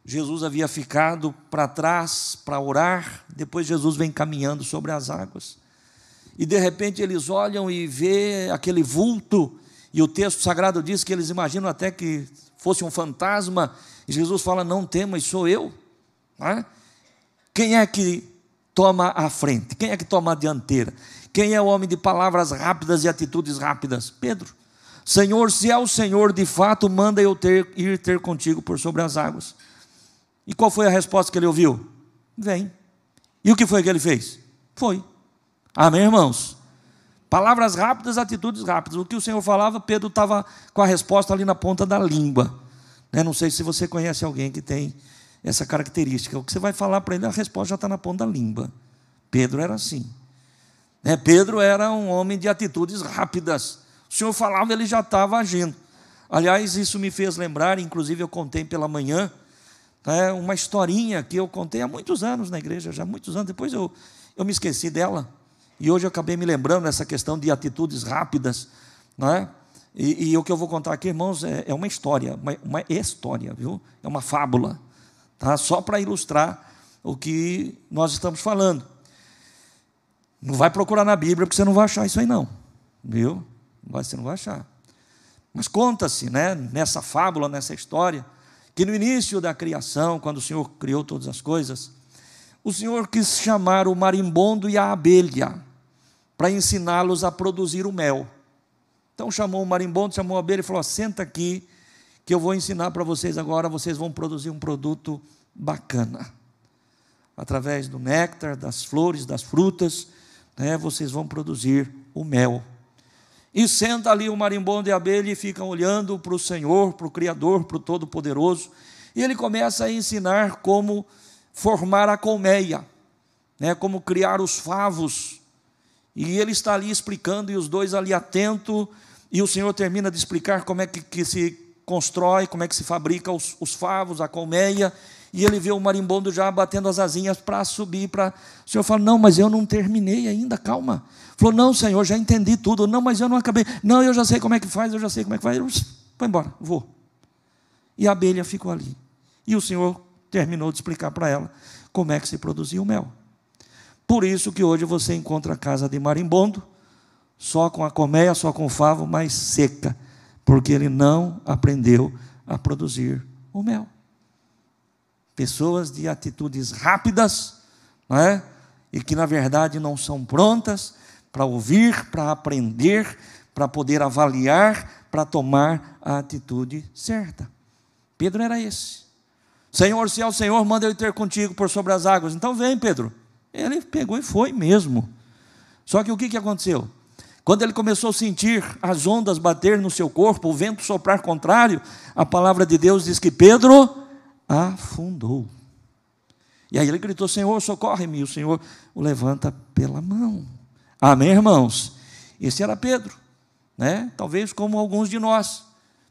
Jesus havia ficado para trás para orar, depois Jesus vem caminhando sobre as águas. E de repente eles olham e vê aquele vulto, e o texto sagrado diz que eles imaginam até que fosse um fantasma, e Jesus fala, não temas, sou eu. Quem é que toma a frente? Quem é que toma a dianteira? Quem é o homem de palavras rápidas e atitudes rápidas? Pedro. Senhor, se é o Senhor de fato, manda eu ir ter contigo por sobre as águas. E qual foi a resposta que ele ouviu? Vem. E o que foi que ele fez? Foi. Amém, irmãos? Palavras rápidas, atitudes rápidas. O que o Senhor falava, Pedro estava com a resposta ali na ponta da língua. Não sei se você conhece alguém que tem essa característica. O que você vai falar para ele, a resposta já está na ponta da língua. Pedro era assim. Pedro era um homem de atitudes rápidas. O Senhor falava, ele já estava agindo. Aliás, isso me fez lembrar, inclusive eu contei pela manhã, uma historinha que eu contei há muitos anos na igreja, já há muitos anos, depois eu me esqueci dela, e hoje eu acabei me lembrando dessa questão de atitudes rápidas, e o que eu vou contar aqui, irmãos, é uma história, uma história, viu? É uma fábula, só para ilustrar o que nós estamos falando. Não vai procurar na Bíblia, porque você não vai achar isso aí não, viu? Você não vai achar. Mas conta-se, nessa fábula, nessa história, que no início da criação, quando o Senhor criou todas as coisas, o Senhor quis chamar o marimbondo e a abelha para ensiná-los a produzir o mel. Então chamou o marimbondo, chamou a abelha e falou: senta aqui, que eu vou ensinar para vocês agora, vocês vão produzir um produto bacana. Através do néctar, das flores, das frutas, vocês vão produzir o mel. E senta ali o marimbondo e a abelha e ficam olhando para o Senhor, para o Criador, para o Todo-Poderoso. E ele começa a ensinar como formar a colmeia, como criar os favos. E ele está ali explicando, e os dois ali atentos, e o Senhor termina de explicar como é que se constrói, como é que se fabrica os favos, a colmeia, e ele vê o marimbondo já batendo as asinhas para subir. O Senhor fala: não, mas eu não terminei ainda, calma. Falou: não, Senhor, já entendi tudo. Não, mas eu não acabei. Não, eu já sei como é que faz, Vai embora, vou. E a abelha ficou ali. E o Senhor terminou de explicar para ela como é que se produzia o mel. Por isso que hoje você encontra a casa de marimbondo, só com a colmeia, só com o favo, mas seca, porque ele não aprendeu a produzir o mel. Pessoas de atitudes rápidas, e que na verdade não são prontas para ouvir, para aprender, para poder avaliar, para tomar a atitude certa. Pedro era esse. Senhor, se é o Senhor, manda eu ir ter contigo por sobre as águas. Então vem, Pedro. Ele pegou e foi mesmo. Só que o que aconteceu? Quando ele começou a sentir as ondas bater no seu corpo, o vento soprar contrário, a palavra de Deus diz que Pedro afundou. E aí ele gritou: Senhor, socorre-me. E o Senhor o levanta pela mão. Amém, irmãos? Esse era Pedro, talvez como alguns de nós,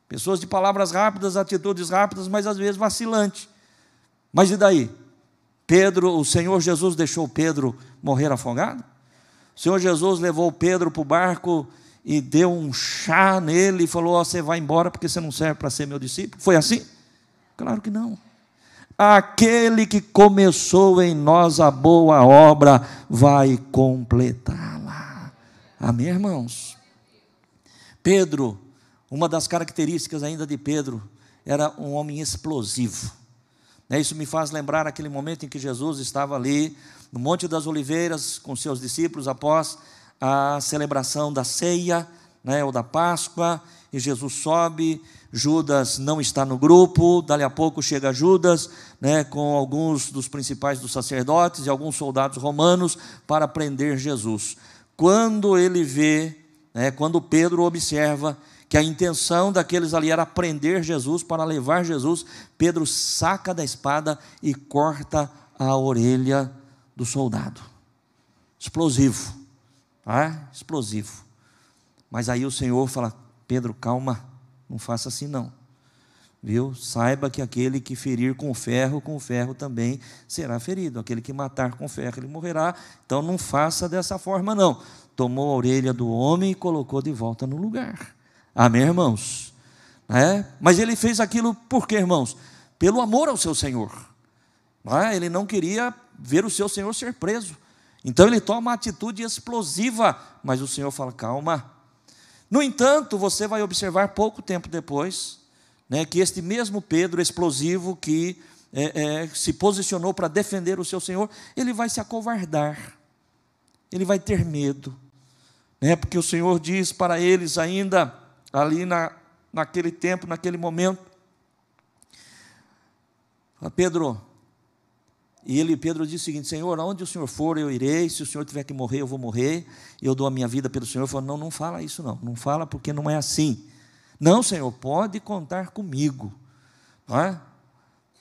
pessoas de palavras rápidas, atitudes rápidas, mas às vezes vacilante. Mas e daí? O Senhor Jesus deixou Pedro morrer afogado? O Senhor Jesus levou Pedro para o barco e deu um chá nele e falou: você vai embora porque você não serve para ser meu discípulo? Foi assim? Claro que não. Aquele que começou em nós a boa obra vai completá-la. Amém, irmãos? Pedro, uma das características ainda de Pedro, era um homem explosivo. Isso me faz lembrar aquele momento em que Jesus estava ali no Monte das Oliveiras com seus discípulos após a celebração da ceia, ou da Páscoa, e Jesus sobe, Judas não está no grupo, dali a pouco chega Judas, com alguns dos principais dos sacerdotes e alguns soldados romanos para prender Jesus. Quando ele vê, quando Pedro observa que a intenção daqueles ali era prender Jesus, para levar Jesus, Pedro saca da espada e corta a orelha do soldado. Explosivo, explosivo. Mas aí o Senhor fala: Pedro, calma, não faça assim não, viu? Saiba que aquele que ferir com o ferro também será ferido. Aquele que matar com ferro, ele morrerá. Então não faça dessa forma não. Tomou a orelha do homem e colocou de volta no lugar. Amém, irmãos? Mas ele fez aquilo por quê, irmãos? Pelo amor ao seu Senhor. Ele não queria ver o seu Senhor ser preso. Então ele toma uma atitude explosiva, mas o Senhor fala: calma. No entanto, você vai observar pouco tempo depois, que este mesmo Pedro explosivo, que se posicionou para defender o seu Senhor, ele vai se acovardar, ele vai ter medo, porque o Senhor diz para eles ainda, ali naquele tempo, naquele momento, Pedro, Pedro diz o seguinte: Senhor, aonde o Senhor for, eu irei. Se o Senhor tiver que morrer, eu vou morrer. Eu dou a minha vida pelo Senhor. Ele falou: não fala isso não. Não fala, porque não é assim. Não, Senhor, pode contar comigo. não é?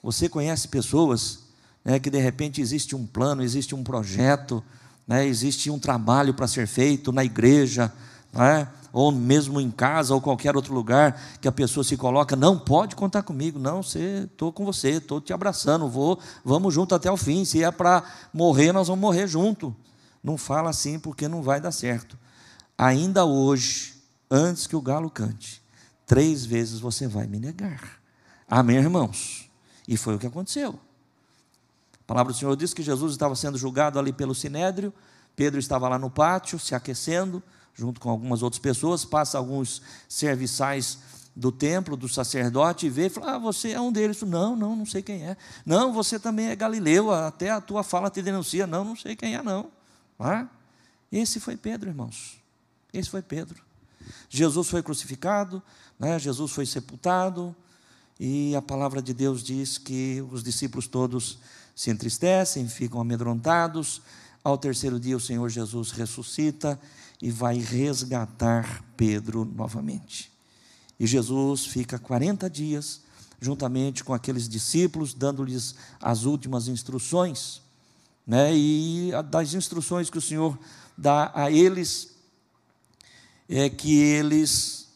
Você conhece pessoas, né, que de repente existe um plano, existe um projeto, né, existe um trabalho para ser feito na igreja, não é? Ou mesmo em casa, ou qualquer outro lugar, que a pessoa se coloca, não, pode contar comigo, não, estou com você, estou te abraçando, vamos junto até o fim, se é para morrer, nós vamos morrer junto. Não fala assim, porque não vai dar certo. Ainda hoje, antes que o galo cante, 3 vezes você vai me negar. Amém, irmãos? E foi o que aconteceu. A palavra do Senhor diz que Jesus estava sendo julgado ali pelo Sinédrio, Pedro estava lá no pátio, se aquecendo, junto com algumas outras pessoas, passa alguns serviçais do templo, do sacerdote, e vê e fala, você é um deles. Não sei quem é. Não, você também é galileu, até a tua fala te denuncia. Não sei quem é, não. Esse foi Pedro, irmãos. Esse foi Pedro. Jesus foi crucificado, né? Jesus foi sepultado, e a palavra de Deus diz que os discípulos todos se entristecem, ficam amedrontados. Ao 3º dia o Senhor Jesus ressuscita e vai resgatar Pedro novamente. E Jesus fica 40 dias juntamente com aqueles discípulos, dando-lhes as últimas instruções, né? E das instruções que o Senhor dá a eles é que eles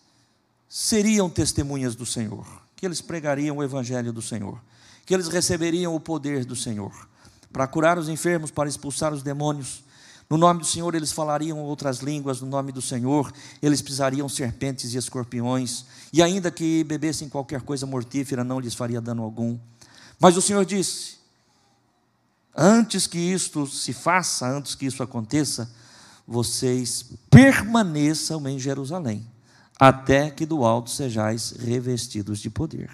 seriam testemunhas do Senhor, que eles pregariam o evangelho do Senhor, que eles receberiam o poder do Senhor para curar os enfermos, para expulsar os demônios. No nome do Senhor eles falariam outras línguas, no nome do Senhor eles pisariam serpentes e escorpiões, e ainda que bebessem qualquer coisa mortífera, não lhes faria dano algum. Mas o Senhor disse, antes que isto se faça, antes que isso aconteça, vocês permaneçam em Jerusalém, até que do alto sejais revestidos de poder.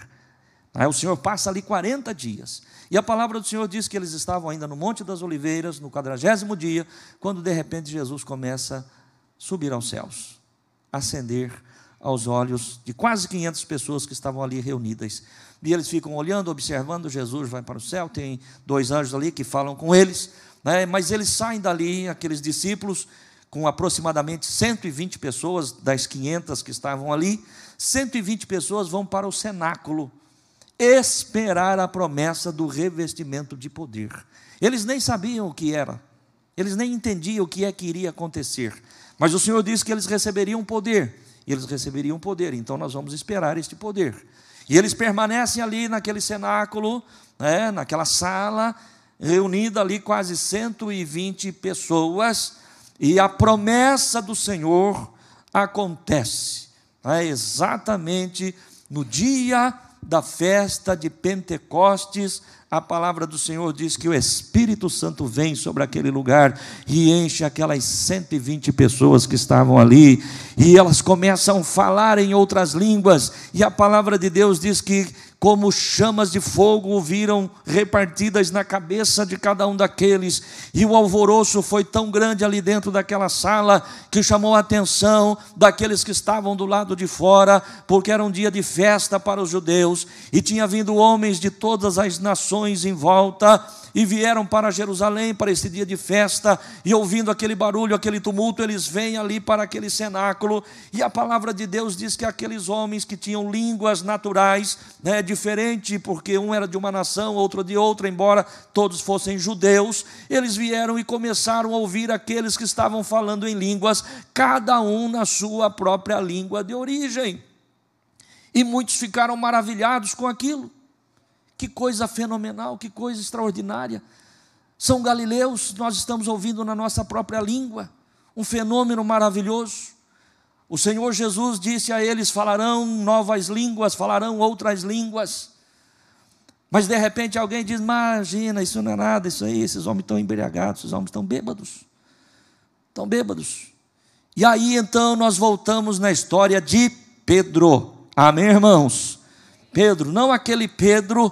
Aí o Senhor passa ali 40 dias, e a palavra do Senhor diz que eles estavam ainda no Monte das Oliveiras, no 40º dia, quando de repente Jesus começa a subir aos céus, ascender aos olhos de quase 500 pessoas que estavam ali reunidas, e eles ficam olhando, observando. Jesus vai para o céu, tem 2 anjos ali que falam com eles, né? Mas eles saem dali, aqueles discípulos, com aproximadamente 120 pessoas, das 500 que estavam ali, 120 pessoas vão para o cenáculo, esperar a promessa do revestimento de poder. Eles nem sabiam o que era, eles nem entendiam o que é que iria acontecer, mas o Senhor disse que eles receberiam poder, e eles receberiam poder, então nós vamos esperar este poder. E eles permanecem ali naquele cenáculo, né, naquela sala, reunida ali quase 120 pessoas, e a promessa do Senhor acontece, exatamente no dia da festa de Pentecostes. A palavra do Senhor diz que o Espírito Santo vem sobre aquele lugar e enche aquelas 120 pessoas que estavam ali, e elas começam a falar em outras línguas, e a palavra de Deus diz que como chamas de fogo viram repartidas na cabeça de cada um daqueles, e o alvoroço foi tão grande ali dentro daquela sala, que chamou a atenção daqueles que estavam do lado de fora, porque era um dia de festa para os judeus, e tinha vindo homens de todas as nações em volta, e vieram para Jerusalém para esse dia de festa, e ouvindo aquele barulho, aquele tumulto, eles vêm ali para aquele cenáculo, e a palavra de Deus diz que aqueles homens que tinham línguas naturais, diferente, porque um era de uma nação, outro de outra, embora todos fossem judeus, eles vieram e começaram a ouvir aqueles que estavam falando em línguas, cada um na sua própria língua de origem, e muitos ficaram maravilhados com aquilo. Que coisa fenomenal, que coisa extraordinária. São galileus, nós estamos ouvindo na nossa própria língua, um fenômeno maravilhoso. O Senhor Jesus disse a eles, falarão novas línguas, falarão outras línguas. Mas de repente alguém diz, imagina, isso não é nada, isso aí, esses homens estão embriagados, esses homens estão bêbados. Estão bêbados. E aí então nós voltamos na história de Pedro. Amém, irmãos? Pedro, não aquele Pedro,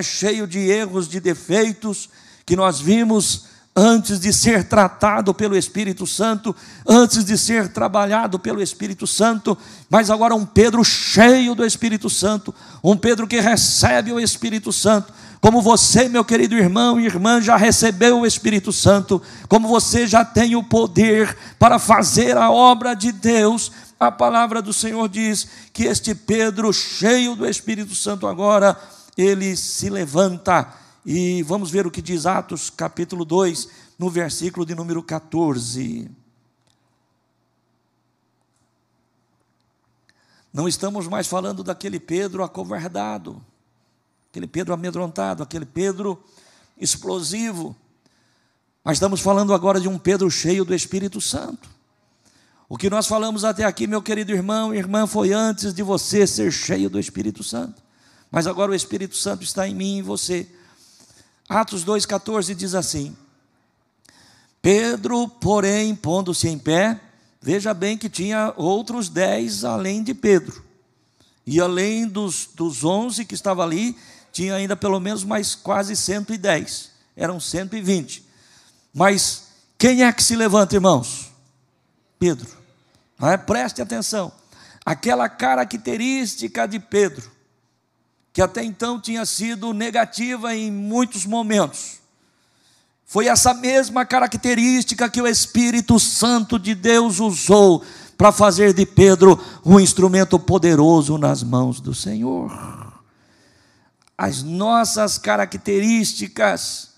cheio de erros, de defeitos, que nós vimos antes de ser tratado pelo Espírito Santo, antes de ser trabalhado pelo Espírito Santo, mas agora um Pedro cheio do Espírito Santo, um Pedro que recebe o Espírito Santo, como você, meu querido irmão e irmã, já recebeu o Espírito Santo, como você já tem o poder para fazer a obra de Deus. A palavra do Senhor diz que este Pedro, cheio do Espírito Santo agora, ele se levanta, e vamos ver o que diz Atos capítulo 2, no versículo de número 14. Não estamos mais falando daquele Pedro acovardado, aquele Pedro amedrontado, aquele Pedro explosivo, mas estamos falando agora de um Pedro cheio do Espírito Santo. O que nós falamos até aqui, meu querido irmão e irmã, foi antes de você ser cheio do Espírito Santo, mas agora o Espírito Santo está em mim e em você. Atos 2,14 diz assim: Pedro, porém, pondo-se em pé, veja bem que tinha outros 10 além de Pedro, e além dos 11 que estavam ali, tinha ainda pelo menos mais quase 110, eram 120, mas quem é que se levanta, irmãos? Pedro. Preste atenção, aquela característica de Pedro, que até então tinha sido negativa em muitos momentos, foi essa mesma característica que o Espírito Santo de Deus usou para fazer de Pedro um instrumento poderoso nas mãos do Senhor. As nossas características,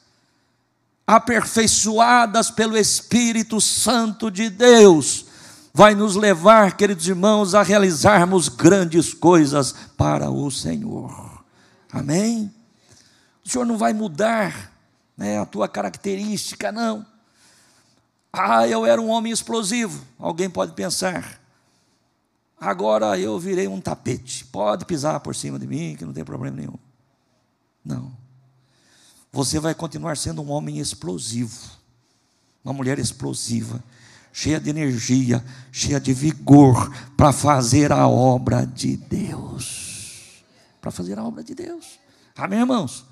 aperfeiçoadas pelo Espírito Santo de Deus, vai nos levar, queridos irmãos, a realizarmos grandes coisas para o Senhor. Amém? O Senhor não vai mudar a tua característica, não. Eu era um homem explosivo. Alguém pode pensar, agora eu virei um tapete, pode pisar por cima de mim, que não tem problema nenhum. Não, você vai continuar sendo um homem explosivo, uma mulher explosiva, cheia de energia, cheia de vigor, para fazer a obra de Deus, para fazer a obra de Deus. Amém, irmãos?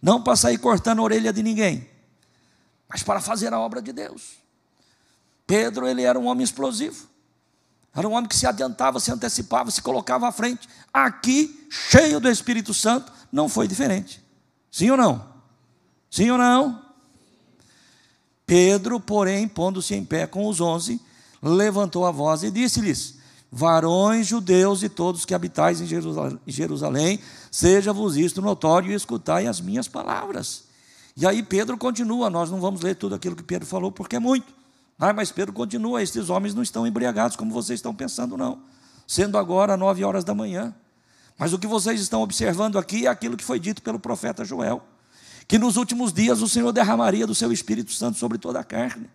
Não para sair cortando a orelha de ninguém, mas para fazer a obra de Deus. Pedro, ele era um homem explosivo, era um homem que se adiantava, se antecipava, se colocava à frente. Aqui, cheio do Espírito Santo, não foi diferente. Sim ou não? Sim ou não? Pedro, porém, pondo-se em pé com os 11, levantou a voz e disse-lhes: varões judeus e todos que habitais em Jerusalém, seja-vos isto notório e escutai as minhas palavras. E aí Pedro continua, nós não vamos ler tudo aquilo que Pedro falou, porque é muito, mas Pedro continua: estes homens não estão embriagados como vocês estão pensando, não, sendo agora 9 horas da manhã. Mas o que vocês estão observando aqui é aquilo que foi dito pelo profeta Joel, que nos últimos dias o Senhor derramaria do seu Espírito Santo sobre toda a carne,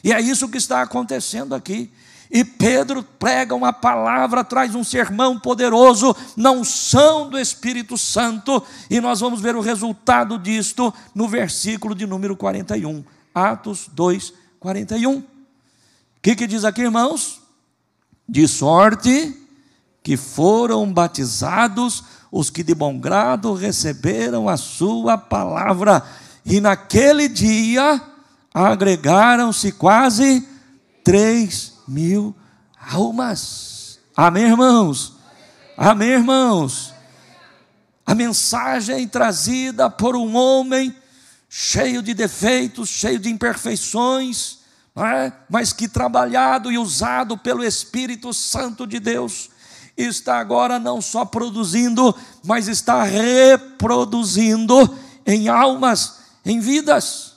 e é isso que está acontecendo aqui. E Pedro prega uma palavra, traz um sermão poderoso, na unção do Espírito Santo, e nós vamos ver o resultado disto no versículo de número 41, Atos 2, 41. O que diz aqui, irmãos? De sorte que foram batizados os que de bom grado receberam a sua palavra, e naquele dia agregaram-se quase 3.000 almas. Amém, irmãos? Amém, irmãos? A mensagem trazida por um homem cheio de defeitos, cheio de imperfeições, mas que trabalhado e usado pelo Espírito Santo de Deus, está agora não só produzindo, mas está reproduzindo em almas, em vidas.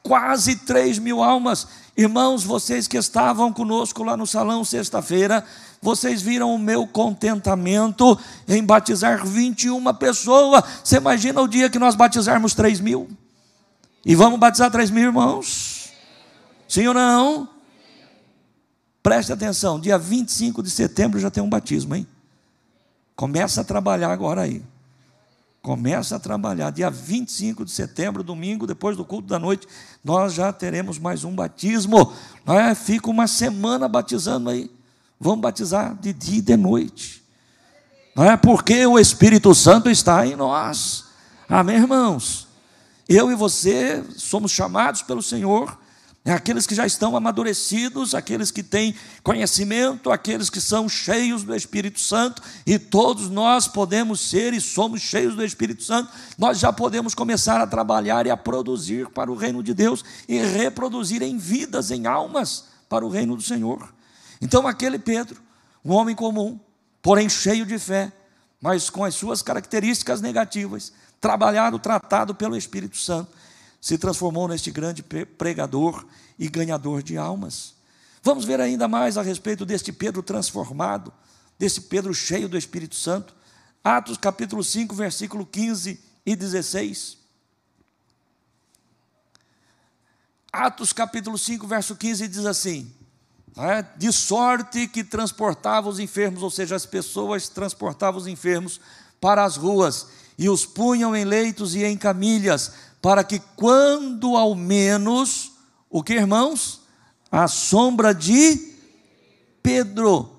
Quase 3.000 almas. Irmãos, vocês que estavam conosco lá no salão sexta-feira, vocês viram o meu contentamento em batizar 21 pessoas. Você imagina o dia que nós batizarmos 3.000? E vamos batizar 3.000 irmãos? Sim ou não? Preste atenção, dia 25 de setembro já tem um batismo, hein? Começa a trabalhar agora aí. Começa a trabalhar, dia 25 de setembro, domingo, depois do culto da noite, nós já teremos mais um batismo. Fica uma semana batizando aí. Vamos batizar de dia e de noite. Porque o Espírito Santo está em nós. Amém, irmãos? Eu e você somos chamados pelo Senhor, aqueles que já estão amadurecidos, aqueles que têm conhecimento, aqueles que são cheios do Espírito Santo, e todos nós podemos ser e somos cheios do Espírito Santo. Nós já podemos começar a trabalhar e a produzir para o reino de Deus e reproduzir em vidas, em almas para o reino do Senhor. Então aquele Pedro, um homem comum, porém cheio de fé, mas com as suas características negativas, trabalhado, tratado pelo Espírito Santo, se transformou neste grande pregador e ganhador de almas. Vamos ver ainda mais a respeito deste Pedro transformado, desse Pedro cheio do Espírito Santo. Atos capítulo 5, versículo 15 e 16. Atos capítulo 5, verso 15 diz assim: de sorte que transportava os enfermos, ou seja, as pessoas transportavam os enfermos para as ruas, e os punham em leitos e em camilhas, para que quando ao menos, o que, irmãos? A sombra de Pedro,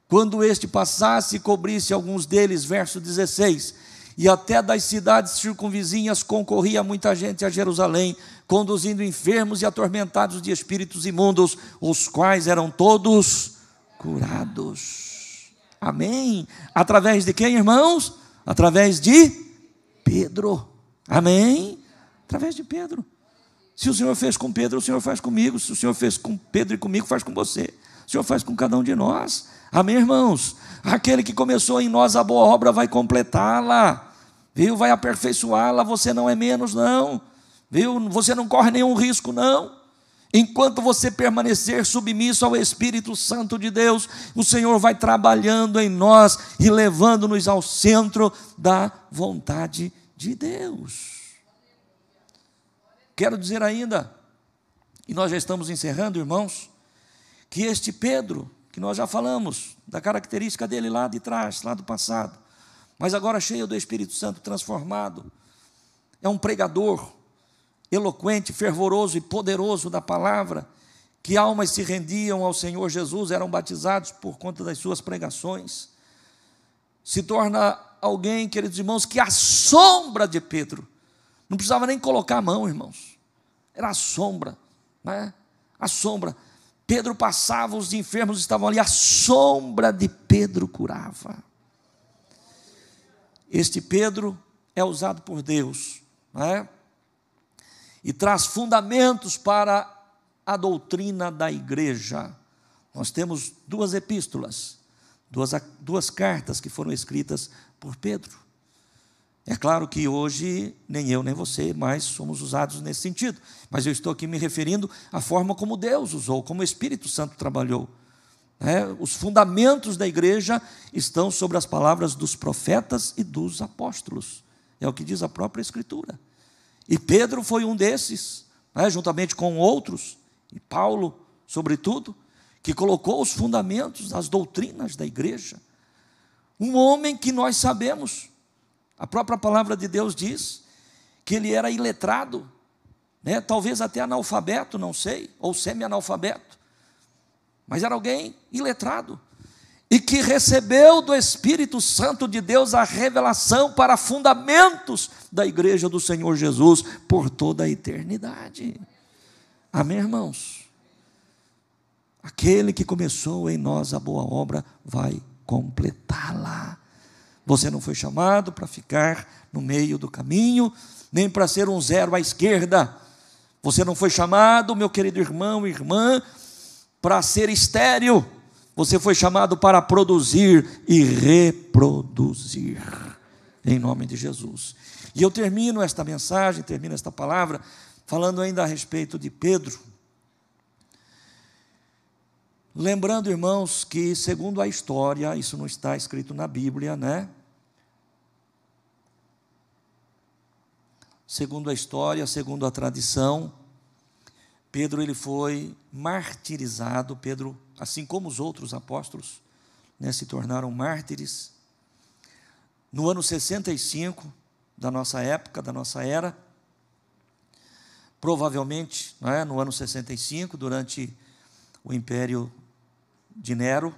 quando este passasse e cobrisse alguns deles, verso 16, e até das cidades circunvizinhas concorria muita gente a Jerusalém, conduzindo enfermos e atormentados de espíritos imundos, os quais eram todos curados. Amém? Através de quem, irmãos? Através de Pedro. Amém? Através de Pedro. Se o Senhor fez com Pedro, o Senhor faz comigo. Se o Senhor fez com Pedro e comigo, faz com você. O Senhor faz com cada um de nós. Amém, irmãos? Aquele que começou em nós a boa obra vai completá-la, viu? Vai aperfeiçoá-la. Você não é menos, não, viu? Você não corre nenhum risco, não. Enquanto você permanecer submisso ao Espírito Santo de Deus, o Senhor vai trabalhando em nós e levando-nos ao centro da vontade de Deus. Quero dizer ainda, e nós já estamos encerrando, irmãos, que este Pedro, que nós já falamos da característica dele lá de trás, lá do passado, mas agora cheio do Espírito Santo, transformado, é um pregador eloquente, fervoroso e poderoso da palavra, que almas se rendiam ao Senhor Jesus, eram batizados por conta das suas pregações. Se torna alguém, queridos irmãos, que a sombra de Pedro, não precisava nem colocar a mão, irmãos, era a sombra, né? A sombra. Pedro passava, os enfermos estavam ali, a sombra de Pedro curava. Este Pedro é usado por Deus, né? E traz fundamentos para a doutrina da igreja. Nós temos duas epístolas, duas cartas que foram escritas por Pedro. É claro que hoje nem eu nem você mais somos usados nesse sentido, mas eu estou aqui me referindo à forma como Deus usou, como o Espírito Santo trabalhou. Os fundamentos da igreja estão sobre as palavras dos profetas e dos apóstolos, é o que diz a própria Escritura. E Pedro foi um desses, juntamente com outros, e Paulo, sobretudo, que colocou os fundamentos das doutrinas da igreja. Um homem que nós sabemos, a própria palavra de Deus diz, que ele era iletrado, talvez até analfabeto, não sei, ou semi-analfabeto, mas era alguém iletrado, e que recebeu do Espírito Santo de Deus a revelação para fundamentos da igreja do Senhor Jesus por toda a eternidade. Amém, irmãos? Aquele que começou em nós a boa obra vai completá-la. Você não foi chamado para ficar no meio do caminho, nem para ser um zero à esquerda. Você não foi chamado, meu querido irmão e irmã, para ser estéril. Você foi chamado para produzir e reproduzir, em nome de Jesus. E eu termino esta mensagem, termino esta palavra, falando ainda a respeito de Pedro. Lembrando, irmãos, que segundo a história, isso não está escrito na Bíblia, Segundo a história, segundo a tradição, Pedro ele foi martirizado. Pedro, assim como os outros apóstolos, se tornaram mártires. No ano 65 da nossa época, da nossa era, provavelmente, no ano 65, durante o império de Nero,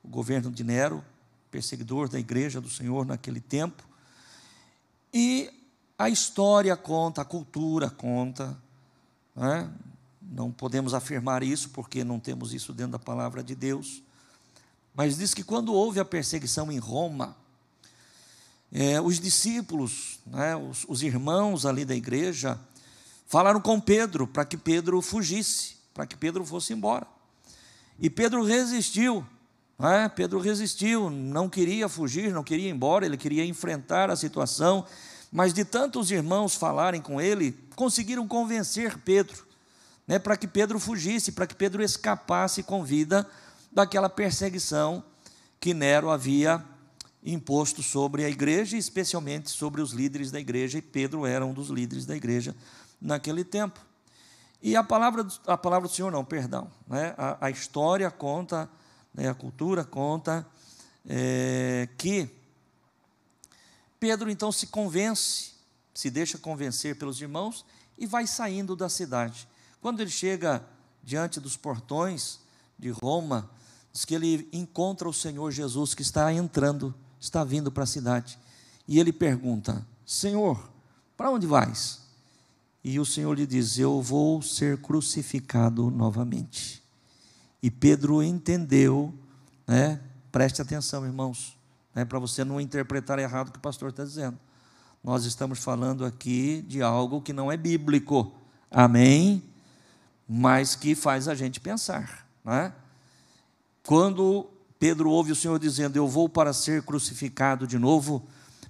o governo de Nero, perseguidor da igreja do Senhor naquele tempo. E a história conta, a cultura conta, não podemos afirmar isso porque não temos isso dentro da palavra de Deus, mas diz que quando houve a perseguição em Roma, os discípulos, os irmãos ali da igreja, falaram com Pedro para que Pedro fugisse, para que Pedro fosse embora. E Pedro resistiu, Não é? Pedro resistiu, não queria fugir, não queria ir embora, ele queria enfrentar a situação, mas de tanto os irmãos falarem com ele, conseguiram convencer Pedro, né, para que Pedro fugisse, para que Pedro escapasse com vida daquela perseguição que Nero havia imposto sobre a igreja, especialmente sobre os líderes da igreja, e Pedro era um dos líderes da igreja naquele tempo. E a palavra do Senhor, não, perdão, né, a história conta, né, a cultura conta que Pedro então se convence, se deixa convencer pelos irmãos e vai saindo da cidade. Quando ele chega diante dos portões de Roma, diz que ele encontra o Senhor Jesus que está entrando, está vindo para a cidade. E ele pergunta: Senhor, para onde vais? E o Senhor lhe diz: eu vou ser crucificado novamente. E Pedro entendeu, né? Preste atenção, irmãos, né, para você não interpretar errado o que o pastor está dizendo. Nós estamos falando aqui de algo que não é bíblico, amém? Mas que faz a gente pensar, né? Quando Pedro ouve o Senhor dizendo: eu vou para ser crucificado de novo,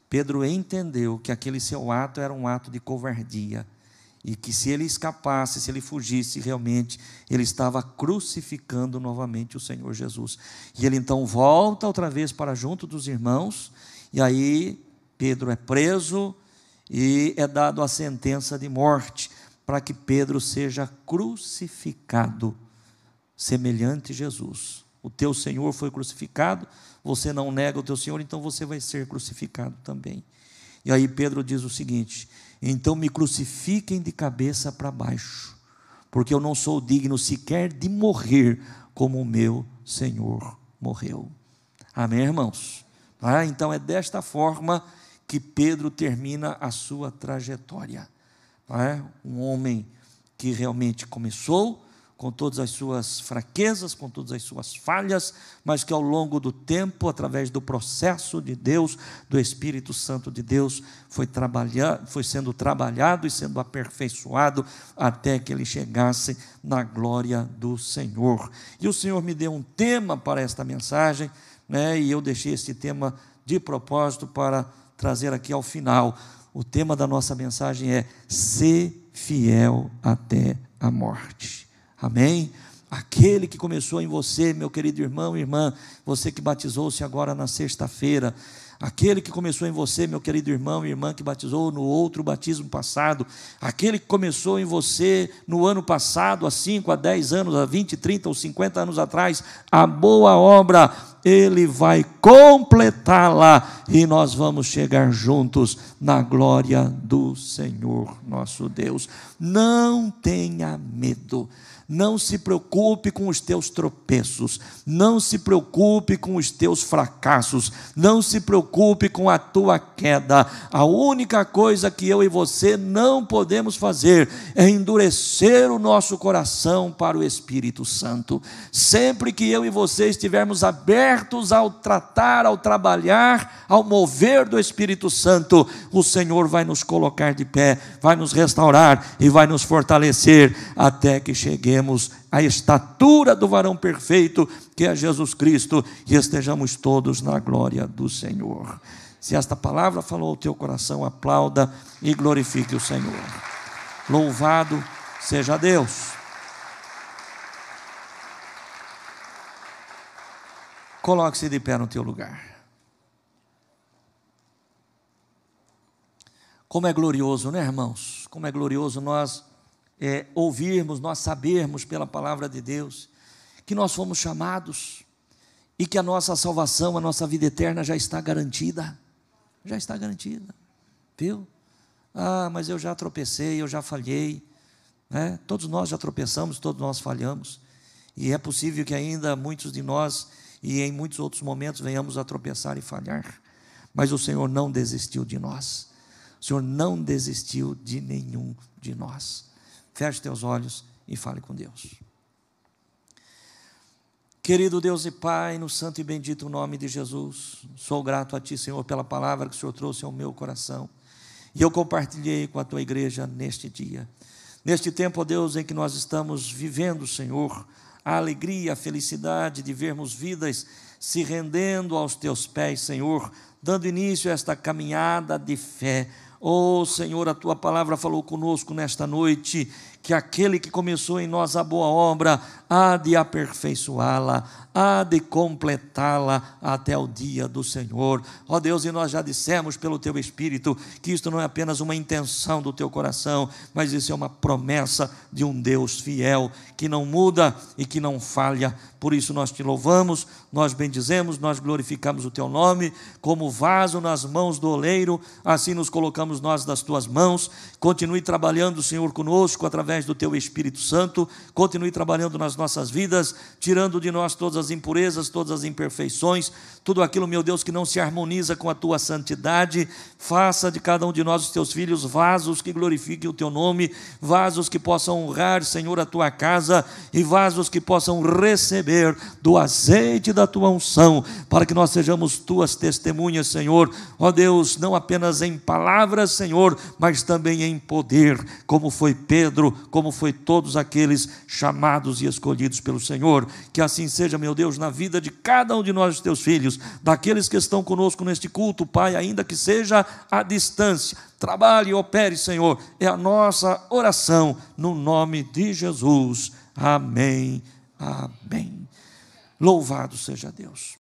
Pedro entendeu que aquele seu ato era um ato de covardia, e que se ele escapasse, se ele fugisse, realmente ele estava crucificando novamente o Senhor Jesus. E ele então volta outra vez para junto dos irmãos, e aí Pedro é preso e é dado a sentença de morte, para que Pedro seja crucificado, semelhante a Jesus. O teu Senhor foi crucificado, você não nega o teu Senhor, então você vai ser crucificado também. E aí Pedro diz o seguinte: então me crucifiquem de cabeça para baixo, porque eu não sou digno sequer de morrer como o meu Senhor morreu. Amém, irmãos? Então é desta forma que Pedro termina a sua trajetória. Um homem que realmente começou com todas as suas fraquezas, com todas as suas falhas, mas que ao longo do tempo, através do processo de Deus, do Espírito Santo de Deus, foi sendo trabalhado e sendo aperfeiçoado até que ele chegasse na glória do Senhor. E o Senhor me deu um tema para esta mensagem, né, e eu deixei esse tema de propósito para trazer aqui ao final. O tema da nossa mensagem é: ser fiel até a morte. Amém? Aquele que começou em você, meu querido irmão e irmã, você que batizou-se agora na sexta-feira, aquele que começou em você, meu querido irmão e irmã, que batizou no outro batismo passado, aquele que começou em você no ano passado, há 5, há 10 anos, há 20, 30 ou 50 anos atrás, a boa obra, Ele vai completá-la, e nós vamos chegar juntos na glória do Senhor nosso Deus. Não tenha medo. Não se preocupe com os teus tropeços, não se preocupe com os teus fracassos, não se preocupe com a tua queda. A única coisa que eu e você não podemos fazer é endurecer o nosso coração para o Espírito Santo. Sempre que eu e você estivermos abertos ao tratar, ao trabalhar, ao mover do Espírito Santo, o Senhor vai nos colocar de pé, vai nos restaurar e vai nos fortalecer até que cheguemos à estatura do varão perfeito, que é Jesus Cristo, e estejamos todos na glória do Senhor. Se esta palavra falou ao teu coração, aplauda e glorifique o Senhor. Louvado seja Deus. Coloque-se de pé no teu lugar. Como é glorioso, né, irmãos? Como é glorioso nós ouvirmos, nós sabermos pela palavra de Deus que nós fomos chamados e que a nossa salvação, a nossa vida eterna já está garantida. Já está garantida, viu? Mas eu já tropecei, eu já falhei, né? Todos nós já tropeçamos, todos nós falhamos, e é possível que ainda muitos de nós e em muitos outros momentos venhamos a tropeçar e falhar, mas o Senhor não desistiu de nós. O Senhor não desistiu de nenhum de nós. Feche teus olhos e fale com Deus. Querido Deus e Pai, no santo e bendito nome de Jesus, sou grato a Ti, Senhor, pela palavra que o Senhor trouxe ao meu coração, e eu compartilhei com a Tua igreja neste dia. Neste tempo, ó Deus, em que nós estamos vivendo, Senhor, a alegria, a felicidade de vermos vidas se rendendo aos teus pés, Senhor, dando início a esta caminhada de fé. Oh, Senhor, a tua palavra falou conosco nesta noite, que aquele que começou em nós a boa obra, há de aperfeiçoá-la, há de completá-la até o dia do Senhor. Ó Deus, e nós já dissemos pelo teu Espírito, que isto não é apenas uma intenção do teu coração, mas isso é uma promessa de um Deus fiel, que não muda e que não falha. Por isso nós te louvamos, nós bendizemos, nós glorificamos o teu nome, como vaso nas mãos do oleiro, assim nos colocamos nós das tuas mãos. Continue trabalhando, Senhor, conosco, através do teu Espírito Santo, continue trabalhando nas nossas vidas, tirando de nós todas as impurezas, todas as imperfeições, tudo aquilo, meu Deus, que não se harmoniza com a tua santidade. Faça de cada um de nós, os teus filhos, vasos que glorifiquem o teu nome, vasos que possam honrar, Senhor, a tua casa, e vasos que possam receber do azeite da tua unção, para que nós sejamos tuas testemunhas, Senhor, ó Deus, não apenas em palavras, Senhor, mas também em poder, como foi Pedro, como foi todos aqueles chamados e escolhidos pelo Senhor. Que assim seja, meu Deus, na vida de cada um de nós, os teus filhos, daqueles que estão conosco neste culto, Pai, ainda que seja à distância. Trabalhe e opere, Senhor, é a nossa oração, no nome de Jesus. Amém, amém. Louvado seja Deus.